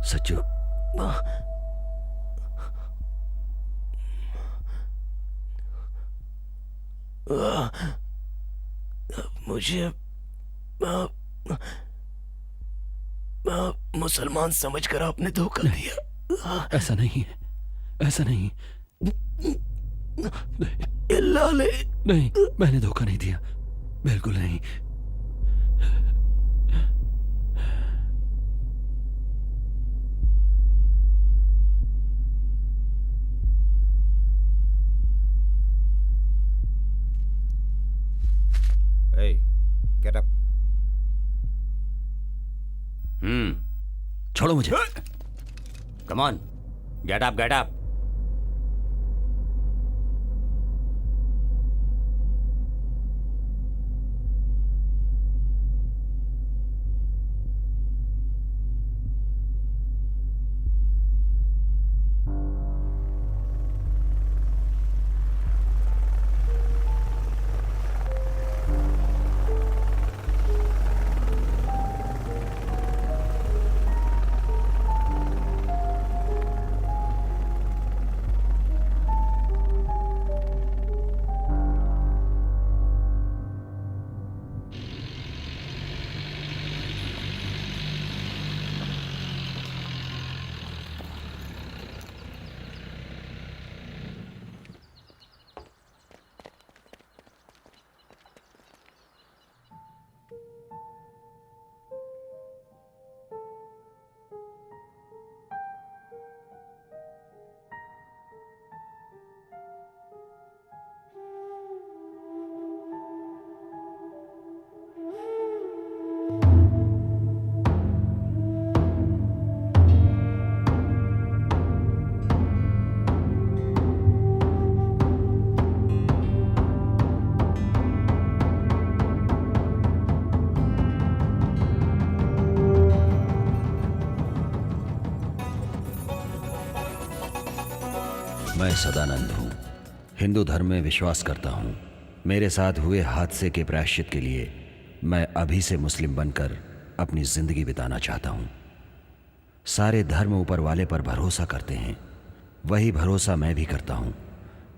सच्चू, मुझे मुसलमान समझकर आपने धोखा दिया। ऐसा नहीं है, ऐसा नहीं। नहीं, मैंने धोखा नहीं दिया, बिल्कुल नहीं। Hey, get up. छोड़ो मुझे। Come on, get up, get up. मैं सदानंद हूँ, हिंदू धर्म में विश्वास करता हूँ। मेरे साथ हुए हादसे के प्रायश्चित के लिए मैं अभी से मुस्लिम बनकर अपनी जिंदगी बिताना चाहता हूँ। सारे धर्म ऊपर वाले पर भरोसा करते हैं, वही भरोसा मैं भी करता हूँ।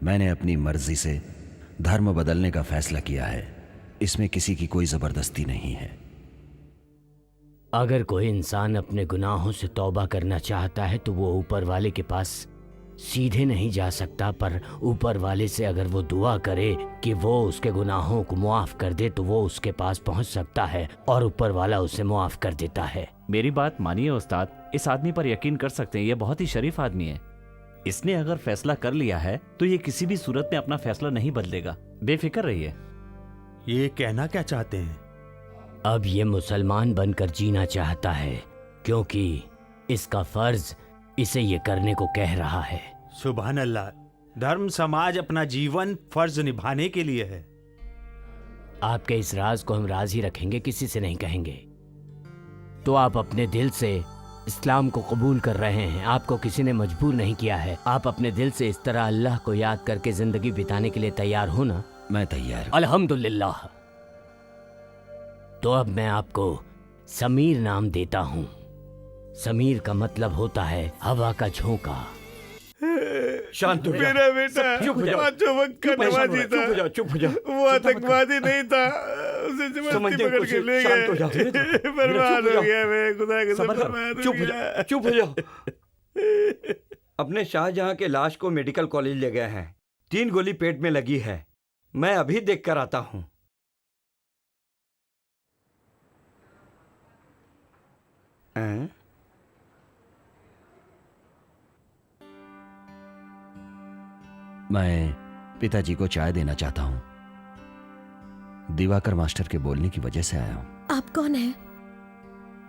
मैंने अपनी मर्जी से धर्म बदलने का फैसला किया है, इसमें किसी की कोई ज़बरदस्ती नहीं है। अगर कोई इंसान अपने गुनाहों से तौबा करना चाहता है तो वो ऊपर वाले के पास सीधे नहीं जा सकता, पर ऊपर वाले से अगर वो दुआ करे कि वो उसके गुनाहों को मुआफ कर दे तो वो उसके पास पहुंच सकता है और ऊपर वाला उसे मुआफ कर देता है। मेरी बात मानिए उस्ताद, इस आदमी पर यकीन कर सकते हैं, ये बहुत ही शरीफ आदमी है। इसने अगर फैसला कर लिया है तो ये किसी भी सूरत में अपना फैसला नहीं बदलेगा, बेफिक्र रहिए। ये कहना क्या चाहते हैं? अब ये मुसलमान बनकर जीना चाहता है क्योंकि इसका फर्ज इसे ये करने को कह रहा है। सुभान अल्लाह, धर्म समाज अपना जीवन फर्ज निभाने के लिए है। आपके इस राज को हम राज ही रखेंगे, किसी से नहीं कहेंगे। तो आप अपने दिल से इस्लाम को कबूल कर रहे हैं, आपको किसी ने मजबूर नहीं किया है। आप अपने दिल से इस तरह अल्लाह को याद करके जिंदगी बिताने के लिए तैयार हो ना? मैं तैयार हूं। अल्हम्दुलिल्लाह। तो अब मैं आपको समीर नाम देता हूँ। समीर का मतलब होता है हवा का झोंका। शांत हो मेरा बेटा पांचों वक्त का नमाजी था। चुप हो जा। वो आतंकवादी नहीं था, उसे जबरदस्ती पकड़ के ले गए। बर्बाद हो गया मैं, खुदा के बर्बाद हो गया। चुप हो जा। अपने शाहजहां के लाश को मेडिकल कॉलेज ले गए हैं, 3 गोली पेट में लगी है। मैं अभी देख कर आता हूँ। मैं पिताजी को चाय देना चाहता हूँ। दिवाकर मास्टर के बोलने की वजह से आया हूँ। आप कौन हैं?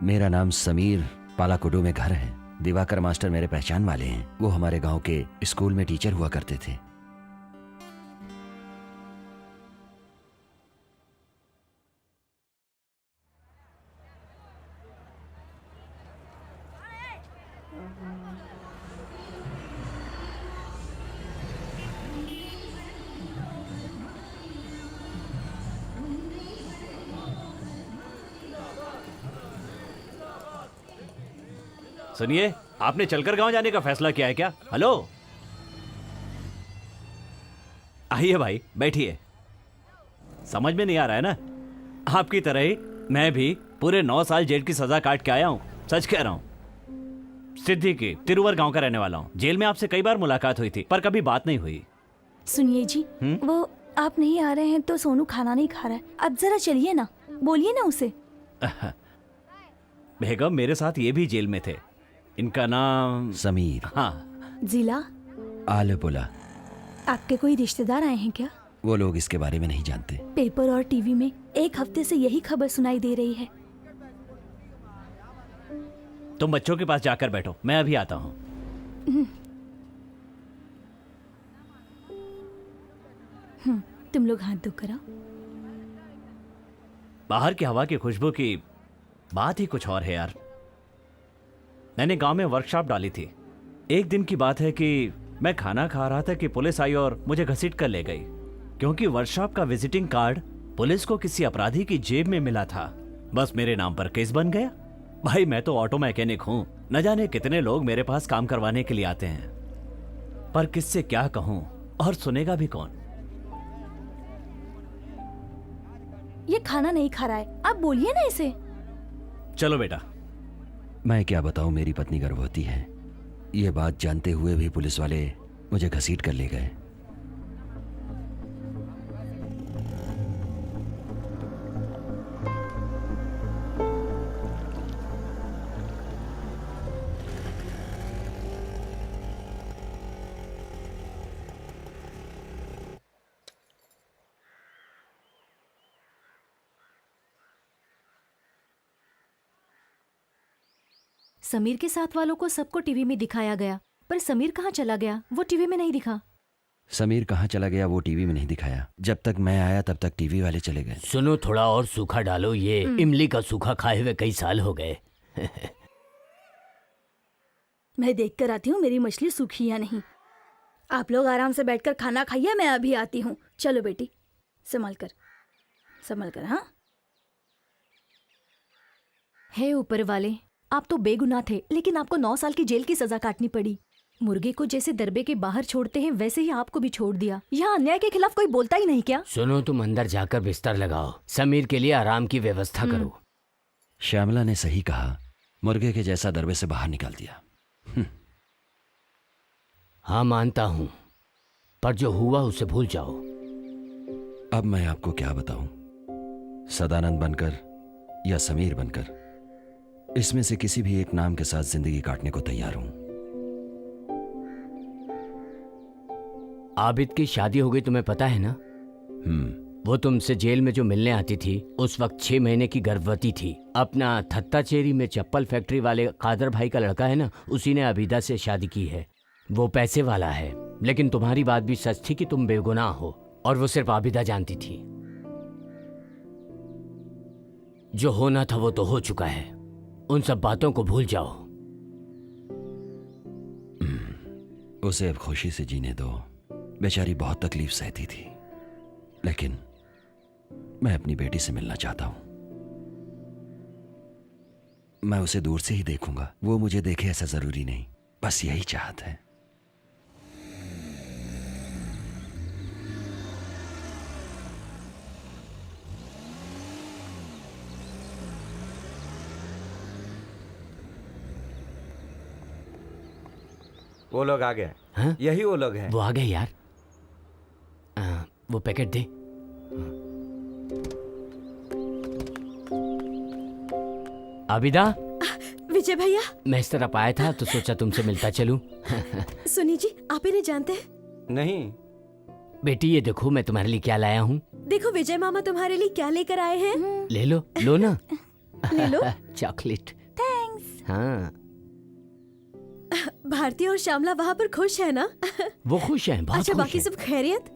मेरा नाम समीर, पालाकुडू में घर है। दिवाकर मास्टर मेरे पहचान वाले हैं, वो हमारे गांव के स्कूल में टीचर हुआ करते थे। सुनिए, आपने चलकर गांव जाने का फैसला किया है क्या? हेलो, आइए भाई, बैठिए। समझ में नहीं आ रहा है ना? आपकी तरह ही मैं भी पूरे 9 साल जेल की सजा काट के आया हूँ। सच कह रहा हूँ। सिद्दीकी, तिरुवर गांव का रहने वाला हूँ। जेल में आपसे कई बार मुलाकात हुई थी, पर कभी बात नहीं हुई। सुनिए जी, वो आप नहीं आ रहे हैं तो सोनू खाना नहीं खा रहा है। आप जरा चलिए ना, बोलिए ना उसे। बेगम, मेरे साथ ये भी जेल में थे। इनका नाम समीर। हाँ। जिला आलेपुला। आपके कोई रिश्तेदार आए हैं क्या? वो लोग इसके बारे में नहीं जानते। पेपर और टीवी में एक हफ्ते से यही खबर सुनाई दे रही है। तुम बच्चों के पास जाकर बैठो, मैं अभी आता हूँ। तुम लोग हाथ धो करो। बाहर की हवा की खुशबू की बात ही कुछ और है यार। मैंने गांव में वर्कशॉप डाली थी। एक दिन की बात है कि मैं खाना खा रहा था कि पुलिस आई और मुझे घसीट कर ले गई, क्योंकि वर्कशॉप का विजिटिंग कार्ड पुलिस को किसी अपराधी की जेब में मिला था। बस मेरे नाम पर केस बन गया। भाई, मैं तो ऑटो मैकेनिक हूँ। न जाने कितने लोग मेरे पास काम करवाने के लिए आते हैं, पर किससे क्या कहूँ और सुनेगा भी कौन? ये खाना नहीं खा रहा है, आप बोलिए ना इसे। चलो बेटा। मैं क्या बताऊं, मेरी पत्नी गर्भवती है। ये बात जानते हुए भी पुलिस वाले मुझे घसीट कर ले गए। समीर के साथ वालों को सबको टीवी में दिखाया गया, पर समीर कहाँ चला गया वो टीवी में नहीं दिखा। समीर कहाँ चला गया वो टीवी में नहीं दिखाया। जब तक मैं आया तब तक टीवी वाले चले गए। सुनो, थोड़ा और सूखा डालो। ये इमली का सूखा खाए हुए कई साल हो गए। मैं देख कर आती हूँ मेरी मछली सूखी या नहीं। आप लोग आराम से बैठकर खाना खाइए, मैं अभी आती हूँ। चलो बेटी, संभल कर। हाँ। हे ऊपर वाले, आप तो बेगुनाह थे, लेकिन आपको 9 साल की जेल की सजा काटनी पड़ी। मुर्गे को जैसे दरबे के बाहर छोड़ते हैं वैसे ही आपको भी छोड़ दिया। यहाँ अन्याय के खिलाफ कोई बोलता ही नहीं क्या? सुनो, तुम अंदर जाकर बिस्तर लगाओ। समीर के लिए आराम की व्यवस्था करो। श्यामला ने सही कहा, मुर्गे के जैसा दरबे से बाहर निकाल दिया। हाँ, मानता हूँ, पर जो हुआ उसे भूल जाओ। अब मैं आपको क्या बताऊं, सदानंद बनकर या समीर बनकर, इसमें से किसी भी एक नाम के साथ जिंदगी काटने को तैयार हूं। आबिद की शादी हो गई, तुम्हें पता है ना? वो तुमसे जेल में जो मिलने आती थी, उस वक्त 6 महीने की गर्भवती थी। अपना थत्ताचेरी में चप्पल फैक्ट्री वाले कादर भाई का लड़का है ना, उसी ने अबीदा से शादी की है। वो पैसे वाला है, लेकिन तुम्हारी बात भी सच थी कि तुम बेगुनाह हो, और वो सिर्फ आबिदा जानती थी। जो होना था वो तो हो चुका है। उन सब बातों को भूल जाओ। उसे अब खुशी से जीने दो। बेचारी बहुत तकलीफ सहती थी, लेकिन मैं अपनी बेटी से मिलना चाहता हूं। मैं उसे दूर से ही देखूंगा, वो मुझे देखे ऐसा जरूरी नहीं। बस यही चाहत है। वो लोग आ गए। हाँ? यही वो लोग हैं। वो आ गए यार। वो पैकेट दे। आबिदा। विजय भैया, मैं इस तरफ आया था तो सोचा तुमसे मिलता चलूं। सुनी जी, आप इन्हें जानते हैं? नहीं। बेटी, ये देखो मैं तुम्हारे लिए क्या लाया हूँ। देखो विजय मामा तुम्हारे लिए क्या लेकर आए हैं। ले लो, लो ना। ले लो। चॉकलेट। थैंक्स। हाँ। भारती और श्यामला वहाँ पर खुश है ना? वो खुश हैं, बहुत अच्छा, खुश बाकी हैं। सब खैरियत?